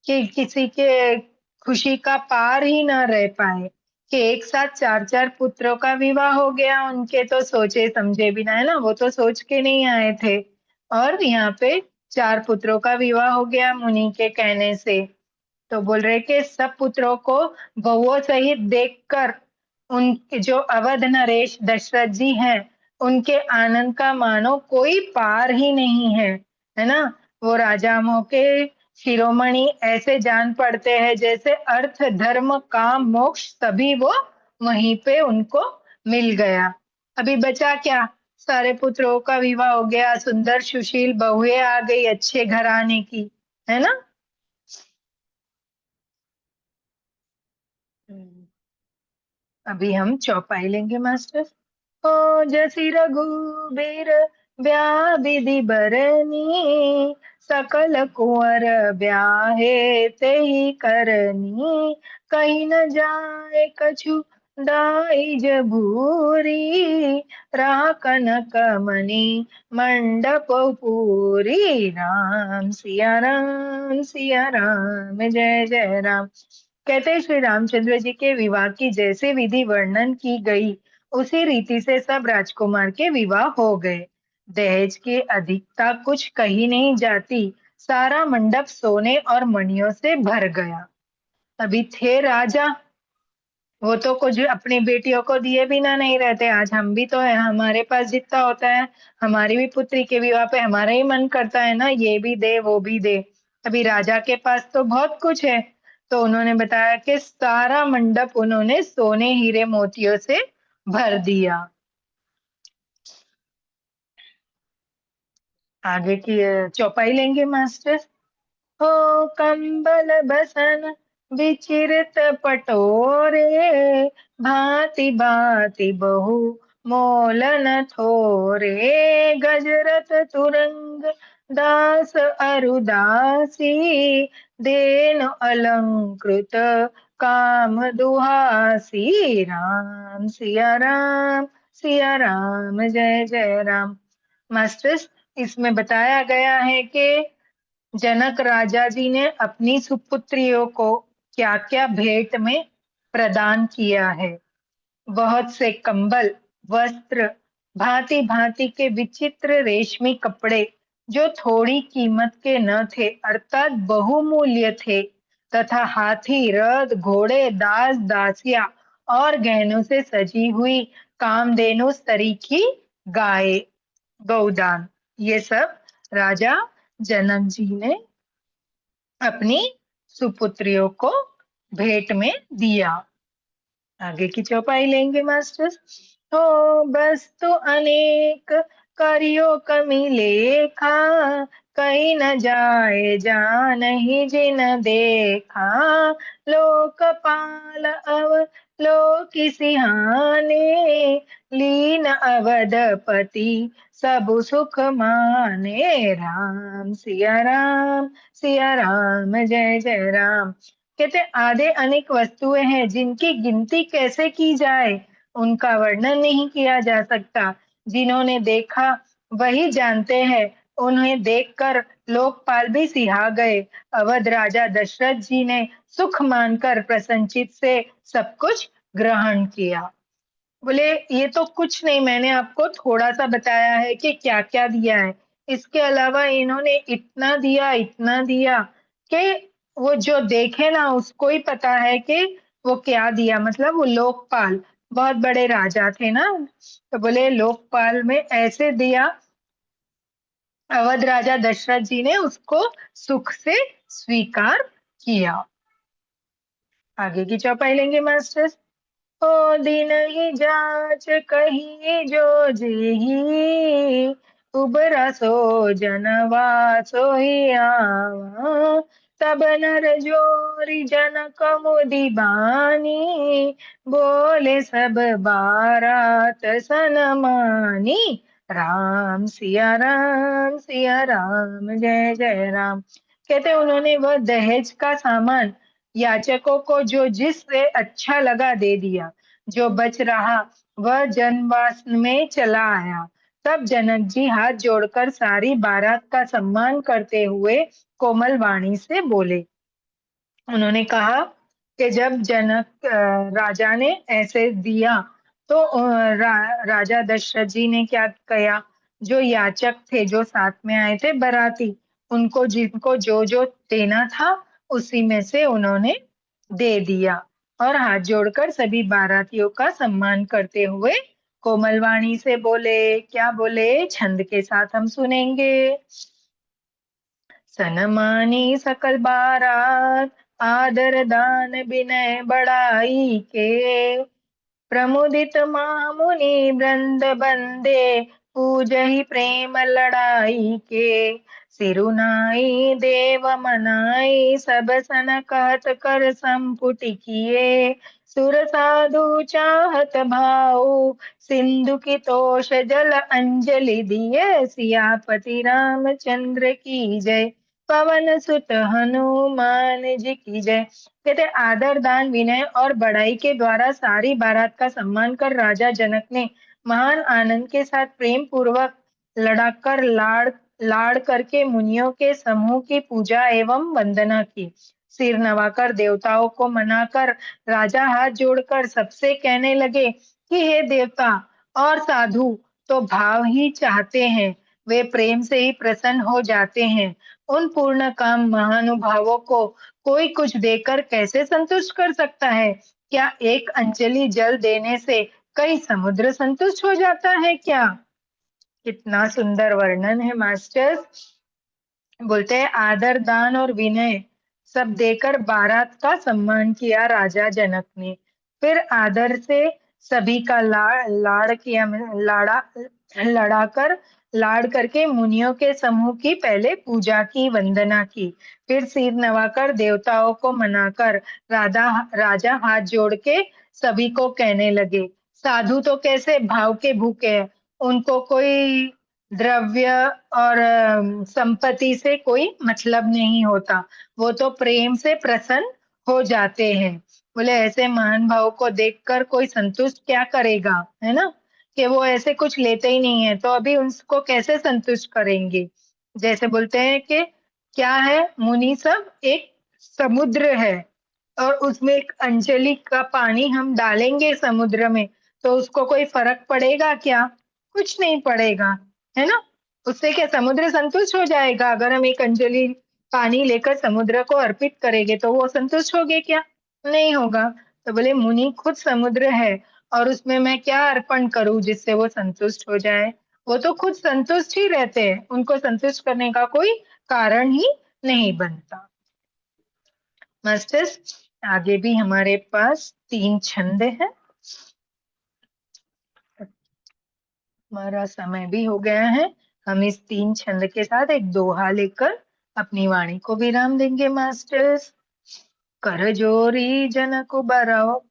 कि किसी के खुशी का पार ही ना रह पाए कि एक साथ 4-4 पुत्रों का विवाह हो गया। उनके तो सोचे समझे बिना, है ना, वो तो सोच के नहीं आए थे, और यहाँ पे 4 पुत्रों का विवाह हो गया मुनि के कहने से। तो बोल रहे कि सब पुत्रों को बहुओं सहित देखकर उनके जो अवध नरेश दशरथ जी हैं उनके आनंद का मानो कोई पार ही नहीं है ना। वो राजाओं के शिरोमणि ऐसे जान पड़ते हैं जैसे अर्थ, धर्म, काम, मोक्ष सभी वो वहीं पे उनको मिल गया। अभी बचा क्या? सारे पुत्रों का विवाह हो गया, सुंदर सुशील बहुएं आ गई अच्छे घराने की, है ना। अभी हम चौपाई लेंगे मास्टर। ओ जसी रघुबीर ब्याह बरनी, सकल कुंवर ब्याहे तेहि करनी, कहीं न जाए कछु दाई भूरी, राह कनक मणि मंडप पूरी, राम सिया राम सिया राम जय जय राम। कहते हैं श्री रामचंद्र जी के विवाह की जैसे विधि वर्णन की गई उसी रीति से सब राजकुमार के विवाह हो गए। दहेज की अधिकता कुछ कही नहीं जाती, सारा मंडप सोने और मणियों से भर गया। अभी थे राजा, वो तो कुछ अपनी बेटियों को दिए बिना नहीं रहते। आज हम भी तो है, हमारे पास जितना होता है हमारी भी पुत्री के विवाह पे हमारा ही मन करता है ना, ये भी दे वो भी दे। अभी राजा के पास तो बहुत कुछ है, तो उन्होंने बताया कि सारा मंडप उन्होंने सोने हीरे मोतियों से भर दिया। आगे की चौपाई लेंगे मास्टर। हो कंबल बसन विचिरत पटोरे, भांति भांति बहु मोलन थोरे, गजरत तुरंग दास अरुदासी, देन अलंकृत काम दुहासी, राम सिया राम जय जय राम। मास्टर्स, इसमें बताया गया है कि जनक राजा जी ने अपनी सुपुत्रियों को क्या क्या भेंट में प्रदान किया है। बहुत से कंबल, वस्त्र, भांति भांति के विचित्र रेशमी कपड़े जो थोड़ी कीमत के न थे अर्थात बहुमूल्य थे, तथा हाथी, रथ, घोड़े, दास दासिया और गहनों से सजी हुई कामधेनु सरीखी गाय, गौदान, ये सब राजा जनक जी ने अपनी सुपुत्रियों को भेंट में दिया। आगे की चौपाई लेंगे मास्टर। हो बस तो अनेक करियो कमी लेखा, कहीं न जाए जान ही जिन देखा, लोकपाल अव लोक सिहाने, लीन अवधपति सब सुख माने, राम सिया राम जय जय राम। कहते आधे अनेक वस्तुएं हैं जिनकी गिनती कैसे की जाए, उनका वर्णन नहीं किया जा सकता। जिन्होंने देखा वही जानते हैं, उन्हें देखकर लोकपाल भी सिहा गए। अवध राजा दशरथ जी ने सुख मानकर प्रसन्नचित से सब कुछ ग्रहण किया। बोले ये तो कुछ नहीं, मैंने आपको थोड़ा सा बताया है कि क्या क्या दिया है। इसके अलावा इन्होंने इतना दिया कि वो जो देखे ना उसको ही पता है कि वो क्या दिया। मतलब वो लोकपाल बहुत बड़े राजा थे ना, तो बोले लोकपाल में ऐसे दिया। अवध राजा दशरथ जी ने उसको सुख से स्वीकार किया। आगे की चौपाई लेंगे मास्टर। ओ दिन ही जाच कही जो जेही, उबरा सो जनवा सोई आवा, तब नर जोरी जनक मुदि बानी, बोले सब बारात सनमानी, सिया राम जय जय राम। कहते उन्होंने वह दहेज का सामान याचकों को जो जिससे अच्छा लगा दे दिया। जो बच रहा वह जनवास में चला आया। तब जनक जी हाथ जोड़कर सारी बारात का सम्मान करते हुए कोमल वाणी से बोले। उन्होंने कहा कि जब जनक राजा ने ऐसे दिया तो राजा दशरथ जी ने क्या किया। जो याचक थे जो साथ में आए थे बाराती, उनको जिनको जो जो देना था उसी में से उन्होंने दे दिया। और हाथ जोड़कर सभी बारातियों का सम्मान करते हुए कोमल वाणी से बोले। क्या बोले, छंद के साथ हम सुनेंगे। सनमानी सकल बारात, आदर दान विनय बढ़ाई के, प्रमुदित मामुनि वृंद बंदे, पूजहि प्रेम लड़ाई के, सिरुनाई देव मनाई, सब सन कहत कर संपुट किए, सुर साधु चाहत भाऊ, सिंधु की तोष जल अंजलि दिए, सियापति रामचंद्र की जय, पवन सुत हनुमान जी की जय। कहते आदर दान विनय और बढ़ाई के द्वारा सारी बारात का सम्मान कर राजा जनक ने महान आनंद के साथ प्रेम पूर्वक लड़ाकर लाड़ लाड़ करके मुनियों के समूह की पूजा एवं वंदना की। सिर नवाकर देवताओं को मनाकर राजा हाथ जोड़कर सबसे कहने लगे कि हे देवता और साधु तो भाव ही चाहते हैं, वे प्रेम से ही प्रसन्न हो जाते हैं। उन पूर्ण काम महानुभावों को कोई कुछ देकर कैसे संतुष्ट कर सकता है। क्या एक अंजलि जल देने से कई समुद्र संतुष्ट हो जाता है क्या। कितना सुंदर वर्णन है मास्टर। बोलते हैं आदर दान और विनय सब देकर बारात का सम्मान किया राजा जनक ने। फिर आदर से सभी का लाड़ किया, लड़ाकर लाड़ करके मुनियों के समूह की पहले पूजा की वंदना की। फिर सिर नवाकर देवताओं को मनाकर राजा हाथ जोड़ के सभी को कहने लगे। साधु तो कैसे भाव के भूखे हैं, उनको कोई द्रव्य और संपत्ति से कोई मतलब नहीं होता, वो तो प्रेम से प्रसन्न हो जाते हैं। बोले ऐसे महान भाव को देखकर कोई संतुष्ट क्या करेगा, है ना। कि वो ऐसे कुछ लेते ही नहीं है तो अभी उनको कैसे संतुष्ट करेंगे। जैसे बोलते हैं कि क्या है, मुनि सब एक समुद्र है और उसमें एक अंजलि का पानी हम डालेंगे समुद्र में तो उसको कोई फर्क पड़ेगा क्या, कुछ नहीं पड़ेगा, है ना। उससे क्या समुद्र संतुष्ट हो जाएगा। अगर हम एक अंजलि पानी लेकर समुद्र को अर्पित करेंगे तो वो संतुष्ट होगे क्या, नहीं होगा। तो बोले मुनि खुद समुद्र है और उसमें मैं क्या अर्पण करूं जिससे वो संतुष्ट हो जाए। वो तो खुद संतुष्ट ही रहते हैं, उनको संतुष्ट करने का कोई कारण ही नहीं बनता। मास्टर्स, आगे भी हमारे पास 3 छंद हैं। हमारा समय भी हो गया है। हम इस 3 छंद के साथ एक दोहा लेकर अपनी वाणी को विराम देंगे मास्टर्स। कर जोरी जनक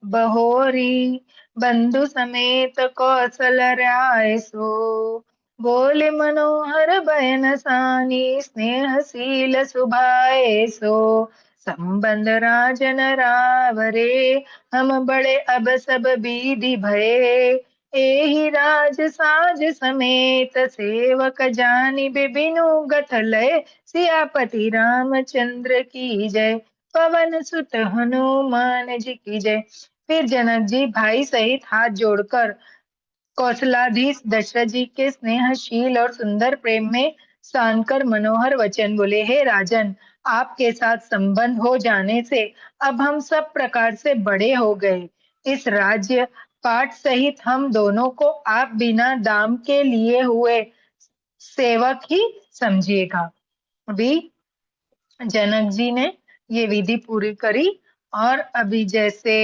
बहोरी, बंधु समेत कौशल राय सो। बोले मनोहर बयन सानी, स्नेहशील सुभाए सो। संबंध राजन रावरे, हम बड़े अब सब विधि भये। एहि राज साज समेत सेवक जानि बिबिनु गथ लय। सियापति रामचंद्र की जय, पवन सुत हनुमान जी की जय। फिर जनक जी भाई सहित हाथ जोड़कर कौशलाधीश दशरथ जी के स्नेहशील और सुंदर प्रेम में स्थान कर मनोहर वचन बोले। हे राजन, आपके साथ संबंध हो जाने से अब हम सब प्रकार से बड़े हो गए। इस राज्य पाठ सहित हम दोनों को आप बिना दाम के लिए हुए सेवक ही समझिएगा। अभी जनक जी ने ये विधि पूरी करी और अभी जैसे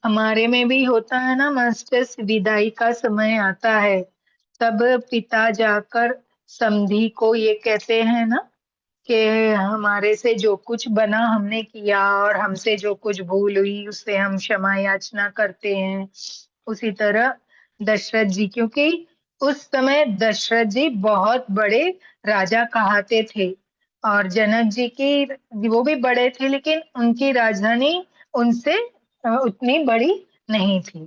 हमारे में भी होता है ना मास्टर्स, विदाई का समय आता है तब पिता जाकर समधी को ये कहते हैं ना कि हमारे से जो कुछ बना हमने किया और हमसे जो कुछ भूल हुई उससे हम क्षमा याचना करते हैं। उसी तरह दशरथ जी, क्योंकि उस समय दशरथ जी बहुत बड़े राजा कहाते थे और जनक जी की वो भी बड़े थे लेकिन उनकी राजधानी उनसे उतनी बड़ी नहीं थी।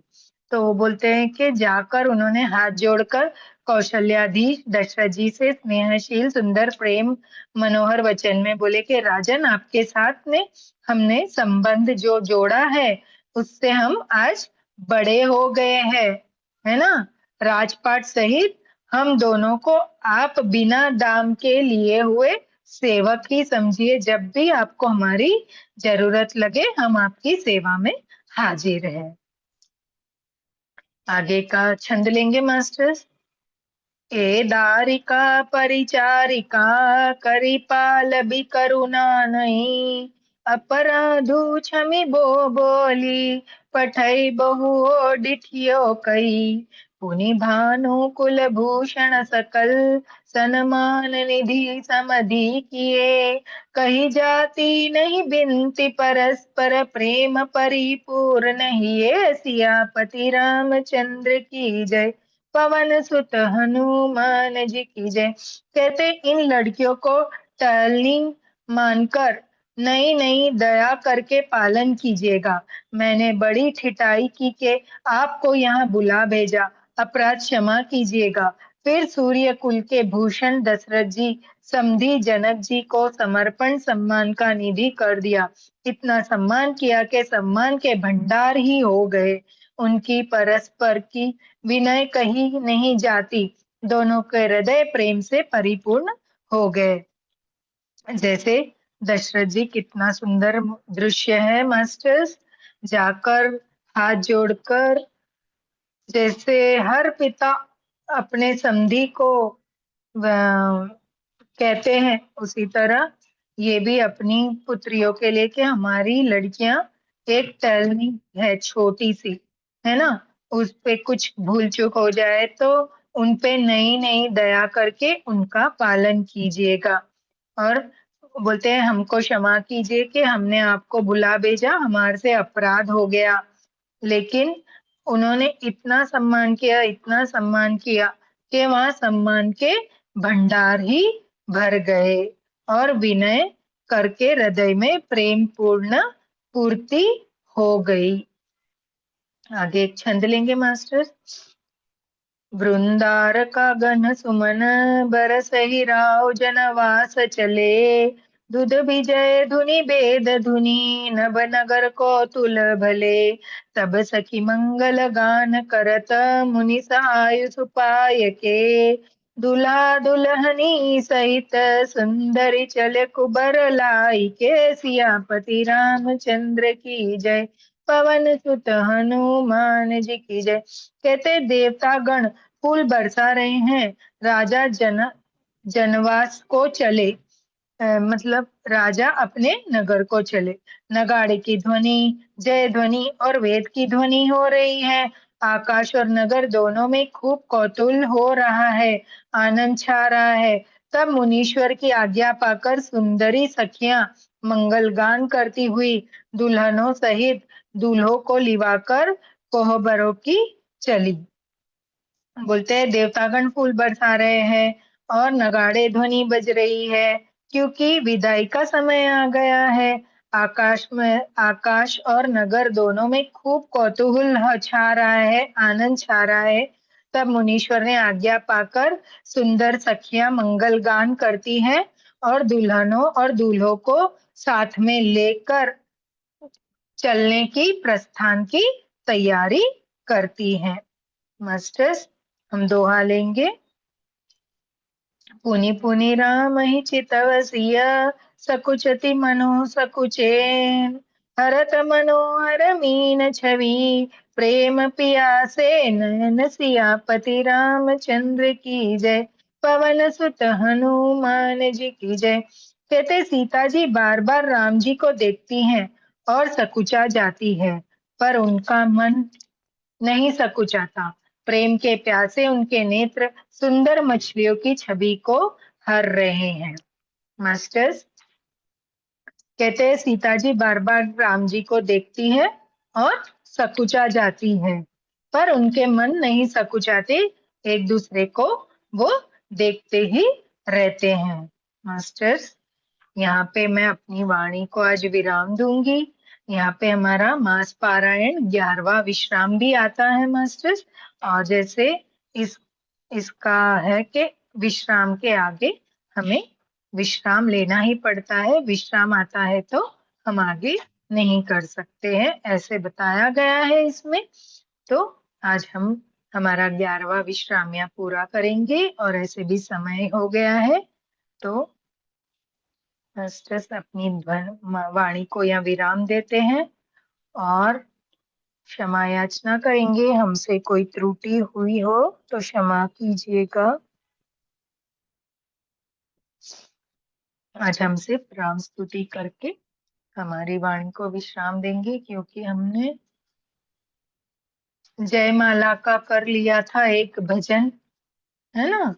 तो वो बोलते हैं कि जाकर उन्होंने हाथ जोड़कर कौशल्याधीश दशरथ जी से स्नेहशील सुंदर प्रेम मनोहर वचन में बोले कि राजन, आपके साथ में हमने संबंध जो जोड़ा है उससे हम आज बड़े हो गए हैं, है ना। राजपाट सहित हम दोनों को आप बिना दाम के लिए हुए सेवक ही समझिए। जब भी आपको हमारी जरूरत लगे हम आपकी सेवा में हाजिर हैं। आगे का छंद लेंगे मास्टर्स। ए दारिका परिचारिका, करिपाल भी करुणा नहीं। अपराधु क्षमि बो बोली, पठई बहु डिठियो कई। पुनि भानु कुल भूषण सकल, सन्मान निधि समधि किए। कही जाती नहीं बिनती, परस्पर प्रेम परिपूर्ण हिये। सियापति रामचंद्र की जय, पवन सुत हनुमान जी की जय। कहते इन लड़कियों को टहलनी मानकर नई नई दया करके पालन कीजिएगा। मैंने बड़ी ठिठाई की के आपको यहाँ बुला भेजा, अपराध क्षमा कीजिएगा। फिर सूर्य कुल के भूषण दशरथ जी समधी जनक जी को समर्पण सम्मान का निधि कर दिया। इतना सम्मान किया कि सम्मान के भंडार ही हो गए। उनकी परस्पर की विनय कही नहीं जाती, दोनों के हृदय प्रेम से परिपूर्ण हो गए। जैसे दशरथ जी, कितना सुंदर दृश्य है मास्टर्स। जाकर हाथ जोड़कर जैसे हर पिता अपने समधी को कहते हैं, उसी तरह ये भी अपनी पुत्रियों के लिए कि हमारी लड़कियां एक टहलनी है छोटी सी, है ना, उस पे कुछ भूल चूक हो जाए तो उन पे नई नई दया करके उनका पालन कीजिएगा। और बोलते हैं हमको क्षमा कीजिए कि हमने आपको बुला भेजा, हमारे से अपराध हो गया। लेकिन उन्होंने इतना सम्मान किया, इतना सम्मान किया कि वहां सम्मान के भंडार ही भर गए और विनय करके हृदय में प्रेम पूर्ण पूर्ति हो गई। आगे एक छंद लेंगे मास्टर। वृंदार का गण सुमन, बरसहि राव जनवास चले। दुध विजय धुनि बेद धुनि, नभ नगर को तुल भले। तब सखी मंगल गान करत, मुनि सहाय सुपाय के। दुल्हा दुल्हनी सहित सुंदरी चले कुबर लाई के। सियापति रामचंद्र की जय, पवन सुत हनुमान जी की जय। कहते देवता गण फूल बरसा रहे हैं, राजा जनवास को चले मतलब राजा अपने नगर को चले। नगाड़े की ध्वनि, जय ध्वनि और वेद की ध्वनि हो रही है। आकाश और नगर दोनों में खूब कौतूहल हो रहा है, आनंद छा रहा है। तब मुनीश्वर की आज्ञा पाकर सुंदरी सखियां मंगल गान करती हुई दुल्हनों सहित दूल्हों को लिवाकर कोहबरों की चली। बोलते हैं देवतागण फूल बरसा रहे हैं और नगाड़े ध्वनि बज रही है, क्योंकि विदाई का समय आ गया है। आकाश और नगर दोनों में खूब कौतूहल छा रहा है, आनंद छा रहा है। तब मुनीश्वर ने आज्ञा पाकर सुंदर सखियां मंगल गान करती हैं और दुल्हनों और दूल्हों को साथ में लेकर चलने की प्रस्थान की तैयारी करती हैं। मास्टर्स, हम दोहा लेंगे। पुनि पुनि राम ही चितव सिया, सकुचति मनो सकुचेन। हरत मनोहर मीन छवि, प्रेम पियासे नयन सियापति रामचंद्र की जय। पवन सुत हनुमान जी की जय। कहते सीता जी बार बार राम जी को देखती हैं और सकुचा जाती है, पर उनका मन नहीं सकुचाता। प्रेम के प्यासे उनके नेत्र सुंदर मछलियों की छवि को हर रहे हैं। मास्टर्स, कहते हैं सीता जी बार बार राम जी को देखती है और सकुचा जाती है, पर उनके मन नहीं सकुचाते, एक दूसरे को वो देखते ही रहते हैं। मास्टर्स, यहाँ पे मैं अपनी वाणी को आज विराम दूंगी। यहाँ पे हमारा मास पारायण 11वां विश्राम भी आता है मास्टर्स। और जैसे इस इसका है कि विश्राम के आगे हमें विश्राम लेना ही पड़ता है, विश्राम आता है तो हम आगे नहीं कर सकते हैं, ऐसे बताया गया है इसमें। तो आज हम हमारा 11वां विश्राम यहाँ पूरा करेंगे और ऐसे भी समय हो गया है, तो मास्टर्स अपनी वाणी को यहाँ विराम देते हैं और क्षमा याचना करेंगे। हमसे कोई त्रुटि हुई हो तो क्षमा कीजिएगा। आज हम सिर्फ राम स्तुति करके हमारी वाणी को विश्राम देंगे, क्योंकि हमने जयमाला का कर लिया था एक भजन, है ना।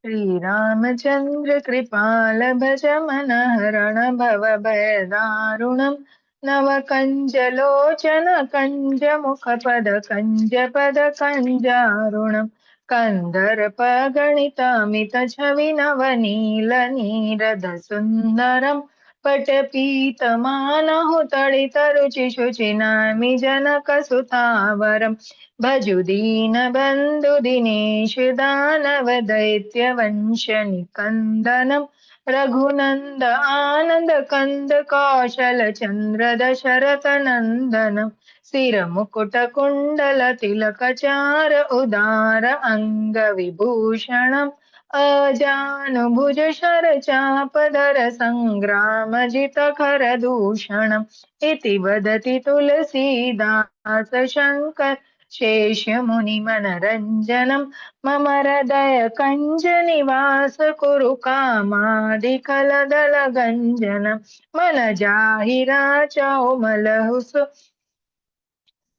श्री रामचंद्र कृपाल भज मन हरण भव भय दारुणम। नव कंज लोचन कंज मुख पद कंजारुणम। कंदर्प गणित अमित छवि नव नील नीरद सुंदरम। पटपीत मानहु तड़ित रुचि शुचि नामि जनक सुतावरम। भजु दीन बंधु दिनेश दानव दैत्य वंश निकंदनम। रघुनंद आनंद कंद कौशल चंद्र दशरथ नंदनम। सिर मुकुट कुंडल तिलक चार उदार अंग विभूषणम। अजानुभुज शर चाप धर संग्राम जित खर दूषणम। इति वदति तुलसीदास शंकर शेष मुनि मनरंजनम। मम हृदय कंज निवास कुरु कामादिकल दल गंजनम। मन जाहिरा चौमलहु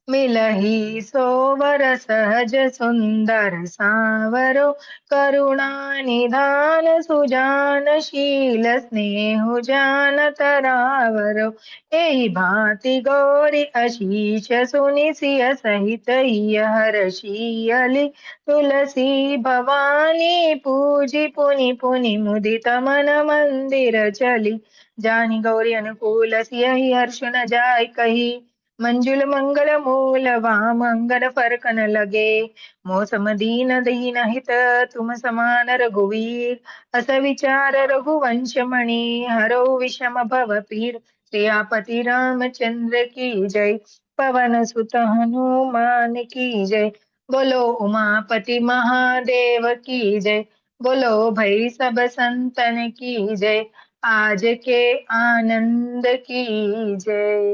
मिलही सोवर सहज सुंदर सावरो। करुणा निधान सुजान शील स्नेहु जान तरावरो। एहि भांति गौरी अशीष सुनि सिय सहित हिय हरषियली। तुलसी भवानी पूजी पुनि पुनि मुदित मन मंदिर चली। जानी गौरी अनुकूल सियहि हर्ष न जाय कही। मंजुल मंगल मूल वामंगल फरक न लगे। मौसम दीन दीन हित तुम समान रघुवीर। अस विचार रघुवंश मणि हरो विषम भव पीर। सियापति रामचंद्र की जय। पवन सुत हनुमान की जय। बोलो उमापति महादेव की जय। बोलो भाई सब संतन की जय। आज के आनंद की जय।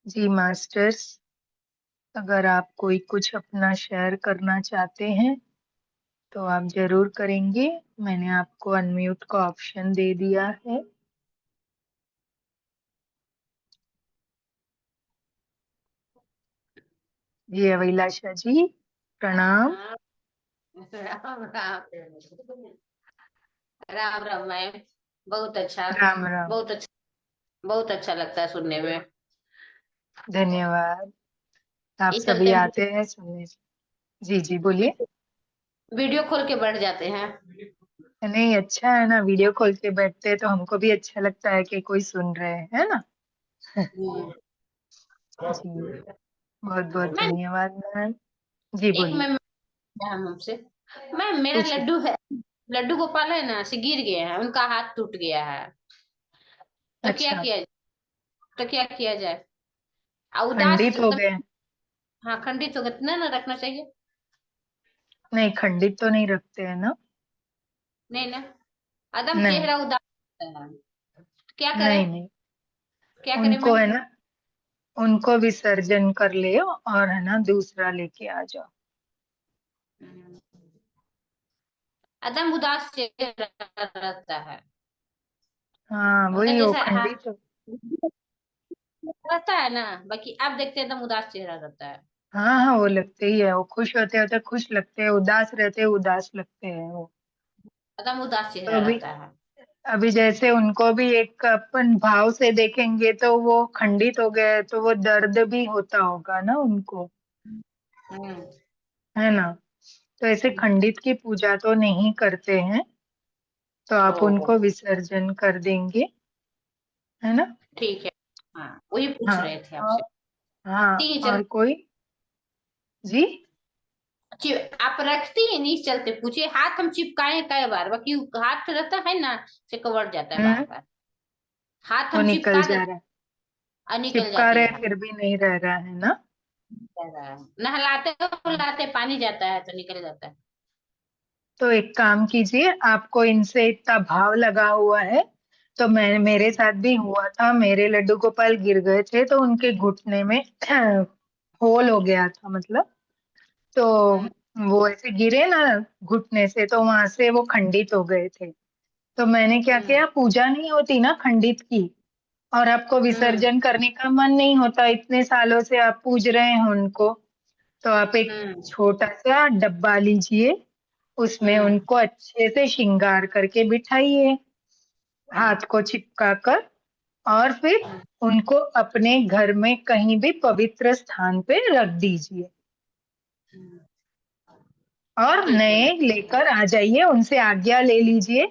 जी मास्टर्स, अगर आप कोई कुछ अपना शेयर करना चाहते हैं तो आप जरूर करेंगे। मैंने आपको अनम्यूट का ऑप्शन दे दिया है। जी अभिलाषा जी, प्रणाम। हाँ, राम राम। राम राम मैम। बहुत अच्छा। राम राम। बहुत अच्छा। बहुत अच्छा लगता है सुनने में। धन्यवाद। आप इस सभी चलते हम आते हैं सुनने। जी जी बोलिए। वीडियो खोल के बैठ जाते हैं। नहीं, अच्छा है ना, वीडियो खोल के बैठते हैं तो हमको भी अच्छा लगता है कि कोई सुन रहे है ना। हम्म। जी, बहुत बहुत मैम, धन्यवाद मैम। जी एक बोलिए। मैम मैम हमसे। मैम, मेरा पूछिए। लड्डू है। लड्डू गोपाल है ना, से गिर गए हैं, उनका हाथ टूट गया है। तो क्या अच्छा। किया तो क्या किया जाए? उदास खंडित हो एकदम। गए? हाँ, खंडित हो गए, इतना ना रखना चाहिए। नहीं, खंडित तो नहीं रखते हैं ना। नहीं ना। एकदम नहीं। चेहरा उदास होता है। क्या करें? नहीं नहीं। क्या करें उनको मैम? है ना, उनको विसर्जन कर ले और है ना दूसरा लेके आ जाओ। एकदम उदास चेहरा रहता है। हाँ उनका वही, वो जैसा हाँ खंडित हो। रहता है ना, बाकी आप देखते हैं एकदम उदास चेहरा रहता है। हाँ हाँ, वो लगते ही है, वो खुश होते होते खुश लगते हैं, उदास रहते उदास लगते हैं वो। एकदम उदास तो चेहरा अभी, रहता है। अभी जैसे उनको भी एक अपन भाव से देखेंगे तो वो खंडित हो गए तो वो दर्द भी होता होगा ना उनको, हम्म। है ना। तो ऐसे खंडित की पूजा तो नहीं करते हैं, तो आप ओहो। उनको विसर्जन कर देंगे, है ना। ठीक है। हाँ, वही पूछ हाँ। रहे थे और आपसे। हाँ, ठीक है, चल। और कोई? जी। आप रखती है नहीं, चलते पूछिए, हाथ हम चिपकाए कई बार, बाकी हाथ रहता है ना, से कवर जाता है बार हम्म। बार। हाथ वो हम निकल चिपका जा देते रहा है। और निकल चिपका जाती रहे है। फिर भी नहीं रह रहा है ना। नहलाते नहलाते पानी जाता है तो निकल जाता है। तो एक काम कीजिए, आपको इनसे इतना भाव लगा हुआ है तो मैं, मेरे साथ भी हुआ था, मेरे लड्डू गोपाल गिर गए थे तो उनके घुटने में होल हो गया था मतलब। तो हम्म। वो ऐसे गिरे ना घुटने से, तो वहां से वो खंडित हो गए थे। तो मैंने क्या हम्म। किया, पूजा नहीं होती ना खंडित की, और आपको हम्म। विसर्जन करने का मन नहीं होता, इतने सालों से आप पूज रहे हैं उनको, तो आप एक हम्म। छोटा सा डब्बा लीजिए, उसमें हम्म। उनको अच्छे से श्रृंगार करके बिठाइए, हम्म। हाथ को चिपका कर, और फिर हम्म। उनको अपने घर में कहीं भी पवित्र स्थान पे रख दीजिए, हम्म। और ठीक है नए मैम। लेकर आ जाइए, उनसे आज्ञा ले लीजिए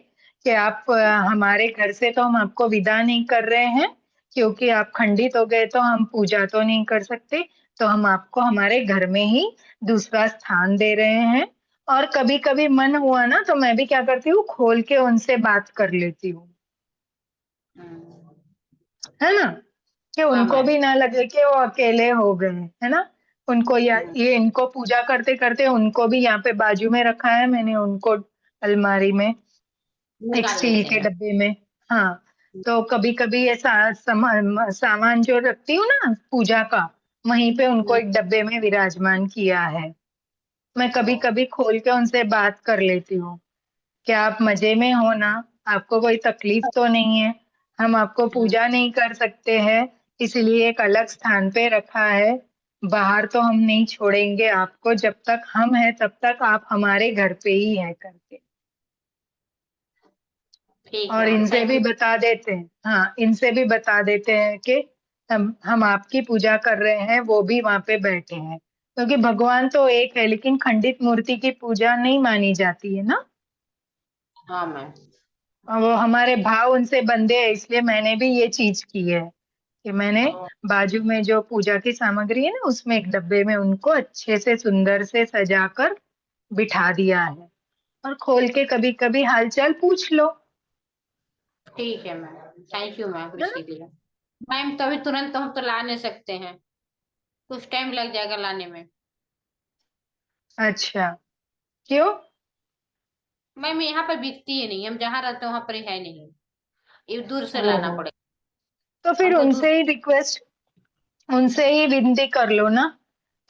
कि आप हमारे घर से तो हम आपको विदा नहीं कर रहे हैं, क्योंकि आप खंडित हो गए तो हम पूजा तो नहीं कर सकते, तो हम आपको हमारे घर में ही दूसरा स्थान दे रहे हैं। और कभी कभी मन हुआ ना तो मैं भी क्या करती हूँ, खोल के उनसे बात कर लेती हूँ, हम्म। है ना, कि हाँ उनको मैम। भी ना लगे कि वो अकेले हो गए, है ना। उनको या हम्म। ये इनको पूजा करते करते उनको भी यहाँ पे बाजू में रखा है मैंने उनको, अलमारी में, एक निकाल स्टील लेते के हैं। डब्बे में। हाँ। तो कभी कभी ये सामान जो रखती हूँ ना पूजा का, वहीं पे उनको हम्म। एक डब्बे में विराजमान किया है। मैं ओ। कभी कभी खोल के उनसे बात कर लेती हूँ, क्या आप मजे में हो ना, आपको कोई तकलीफ तो नहीं है, हम आपको हम्म। पूजा नहीं कर सकते हैं, इसलिए एक अलग स्थान पे रखा है, बाहर तो हम नहीं छोड़ेंगे आपको, जब तक हम हैं तब तक आप हमारे घर पे ही है करके। ठीक है और मैम, इनसे थैंक भी यू। बता देते हैं, हाँ इनसे भी बता देते हैं कि हम आपकी पूजा कर रहे हैं, वो भी वहां पे बैठे हैं, क्योंकि भगवान तो एक है लेकिन खंडित मूर्ति की पूजा नहीं मानी जाती है ना। हाँ मैम। और वो हमारे भाव उनसे बंधे हैं, इसलिए मैंने भी ये चीज की है कि मैंने ओ, बाजू में जो पूजा की सामग्री है ना उसमें एक डब्बे में उनको अच्छे से सुंदर से सजा कर बिठा दिया है, और खोल के कभी कभी हालचाल पूछ लो, ठीक है मैम। थैंक यू मैम है ना। इसके लिए। मैम, तभी तुरंत तो हम तो ला नहीं सकते हैं। कुछ टाइम लग जाएगा लाने में। अच्छा, क्यों? मैम यहाँ पर बिकती है नहीं, हम जहाँ रहते हैं वहां पर है नहीं, ये दूर से लाना ओहो, पड़ेगा तो फिर हमको, दूर। उनसे ही रिक्वेस्ट, उनसे ही विनती कर लो ना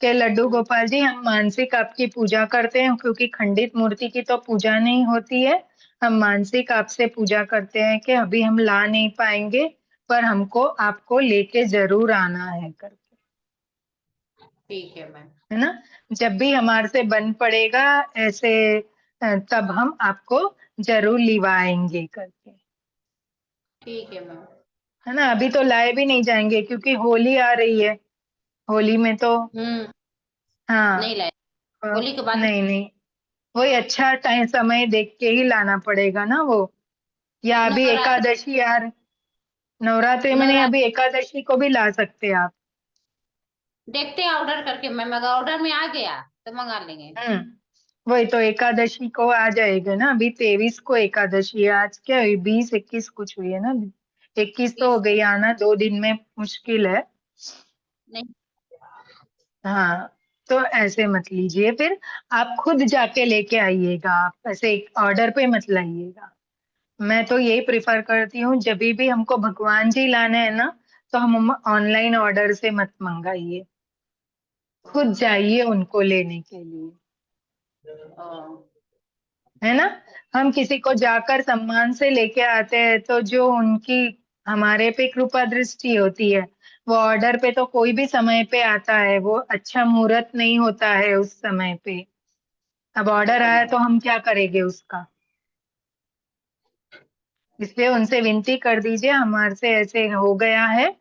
कि लड्डू हम्म, गोपाल जी, हम मानसिक आपकी पूजा करते हैं, क्योंकि खंडित मूर्ति की तो पूजा नहीं होती है। हम मानसिक आपसे पूजा करते हैं कि अभी हम ला नहीं पाएंगे, पर हमको आपको लेके जरूर आना है करके, ठीक है मैम। है ना। जब भी हमारे से बन पड़ेगा ऐसे, तब हम आपको जरूर लिवाएंगे करके, ठीक है मैम। है ना। अभी तो लाए भी नहीं जाएंगे क्योंकि होली आ रही है। होली में तो, हम्म। हाँ, नहीं लाए, अ, होली के बाद। नहीं नहीं, वही अच्छा टाइम समय देख के ही लाना पड़ेगा ना वो। या अभी नवरात्र, एकादशी यार, नवरात्रि में नहीं, नवरात्र अभी एकादशी को भी ला सकते हैं आप। देखते हैं ऑर्डर करके मैम, अगर ऑर्डर में आ गया तो मंगा लेंगे। वही तो, एकादशी को आ जाएगा ना। अभी 23 को एकादशी है, आज क्या हुई, 20 21 कुछ हुई है ना। 21 तो हो 20 गई, को। आना 2 दिन में मुश्किल है। नहीं। हाँ, तो ऐसे मत लीजिए फिर, आप खुद जाके लेके आइएगा, आप ऐसे ऑर्डर पे मत लाइएगा। मैं तो यही प्रिफर करती हूँ, जब भी हमको भगवान जी लाने हैं ना, तो हम ऑनलाइन ऑर्डर से मत मंगाइए, खुद जाइए उनको लेने के लिए, है ना। हम किसी को जाकर सम्मान से लेके आते हैं तो जो उनकी हमारे पे कृपा दृष्टि होती है, वो ऑर्डर पे तो कोई भी समय पे आता है, वो अच्छा मुहूर्त नहीं होता है उस समय पे। अब ऑर्डर ठीक है आया मैम। तो हम क्या करेंगे उसका। इसलिए उनसे विनती कर दीजिए, हमारे से ऐसे हो गया है,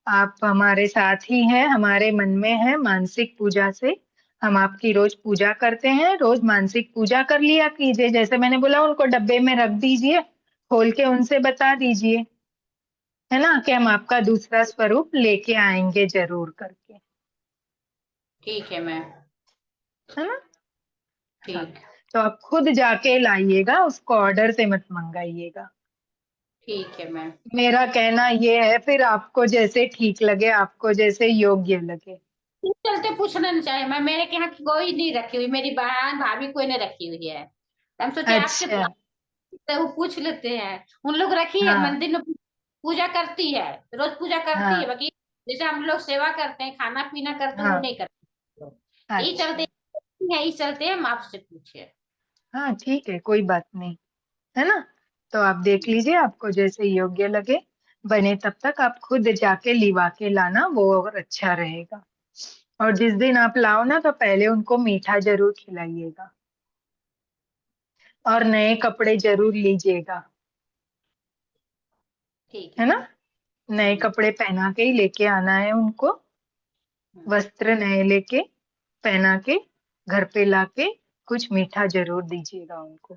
आप हमारे साथ ही हैं, हमारे मन में है, मानसिक पूजा से हम आपकी रोज पूजा करते हैं, रोज मानसिक पूजा कर लिया कीजिए, जैसे मैंने बोला उनको डब्बे में रख दीजिए, खोल के उनसे बता दीजिए, है ना, कि हम आपका दूसरा स्वरूप लेके आएंगे जरूर करके, ठीक है मैम। है ना। हाँ, ठीक। तो आप खुद जाके लाइएगा, उसको ऑर्डर से मत मंगाइएगा। ठीक है मैम। मेरा कहना ये है, फिर आपको जैसे ठीक लगे, आपको जैसे योग्य लगे। चलते पूछना नहीं चाहिए मैम, मेरे के यहाँ की कोई नहीं रखी हुई, मेरी बहन भाभी कोई नहीं रखी हुई है, तो हम सोचे आपसे अच्छा, तो वो पूछ लेते हैं। उन लोग रखी है, हाँ मंदिर में पूजा करती है, रोज पूजा करती है, हाँ बाकी जैसे हम लोग सेवा करते हैं, खाना पीना करते हैं, वो हाँ, नहीं करते। यही चलते, अच्छा, यही चलते हम आपसे पूछे। हाँ ठीक है, कोई बात नहीं, है ना। तो आप देख लीजिए, आपको जैसे योग्य लगे, बने तब तक आप खुद जाके लिवा के लाना, वो और अच्छा रहेगा। और जिस दिन आप लाओ ना, तो पहले उनको मीठा जरूर खिलाइएगा, और नए कपड़े जरूर लीजिएगा, ठीक है है ना। मैम। नए कपड़े पहना के ही लेके आना है उनको, हम्म, वस्त्र नए लेके पहना के घर पे लाके कुछ मीठा जरूर दीजिएगा उनको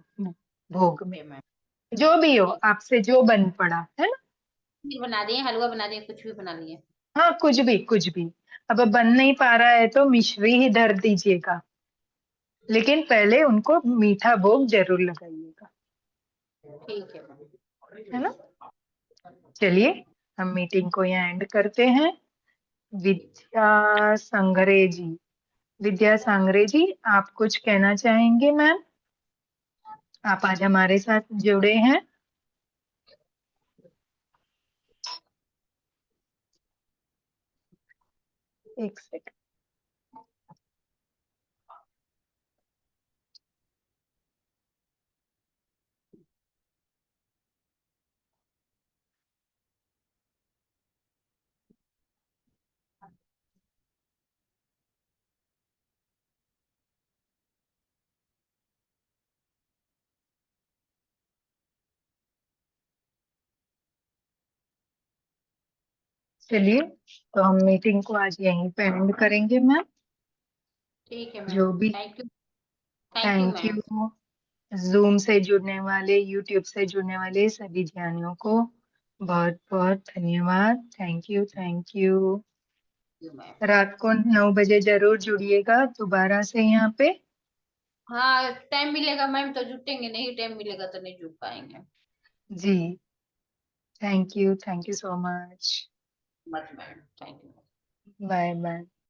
भोग ठीक में, है मैम। जो भी हो ठीक, आपसे जो बन पड़ा, है ना। खीर बना दिए, हलवा बना दिए, कुछ भी बना लिए। हाँ, कुछ भी कुछ भी। अब बन नहीं पा रहा है तो मिश्री ही धर दीजिएगा, लेकिन पहले उनको मीठा भोग जरूर लगाइएगा, ठीक है मैम। है ना। चलिए, हम मीटिंग को यहाँ एंड करते हैं। विद्या संग्रे जी, विद्या सांगरे जी, आप कुछ कहना चाहेंगे मैम? आप आज हमारे साथ जुड़े हैं। एक सेकंड। चलिए, तो हम मीटिंग को आज यहीं पे एंड करेंगे मैम। ठीक है मैम। जो भी, thank you. Thank you thank ma'am. You. Zoom से जुड़ने वाले, यूट्यूब से जुड़ने वाले सभी ध्यानियों को बहुत बहुत धन्यवाद। Thank you, thank you. You ma'am. रात को 9 बजे जरूर जुड़िएगा दोबारा से यहाँ पे। हाँ, टाइम मिलेगा मैम तो जुटेंगे, नहीं टाइम मिलेगा तो नहीं जुट पाएंगे। जी, थैंक यू सो मच। मत ma'am, thank you. Bye bye.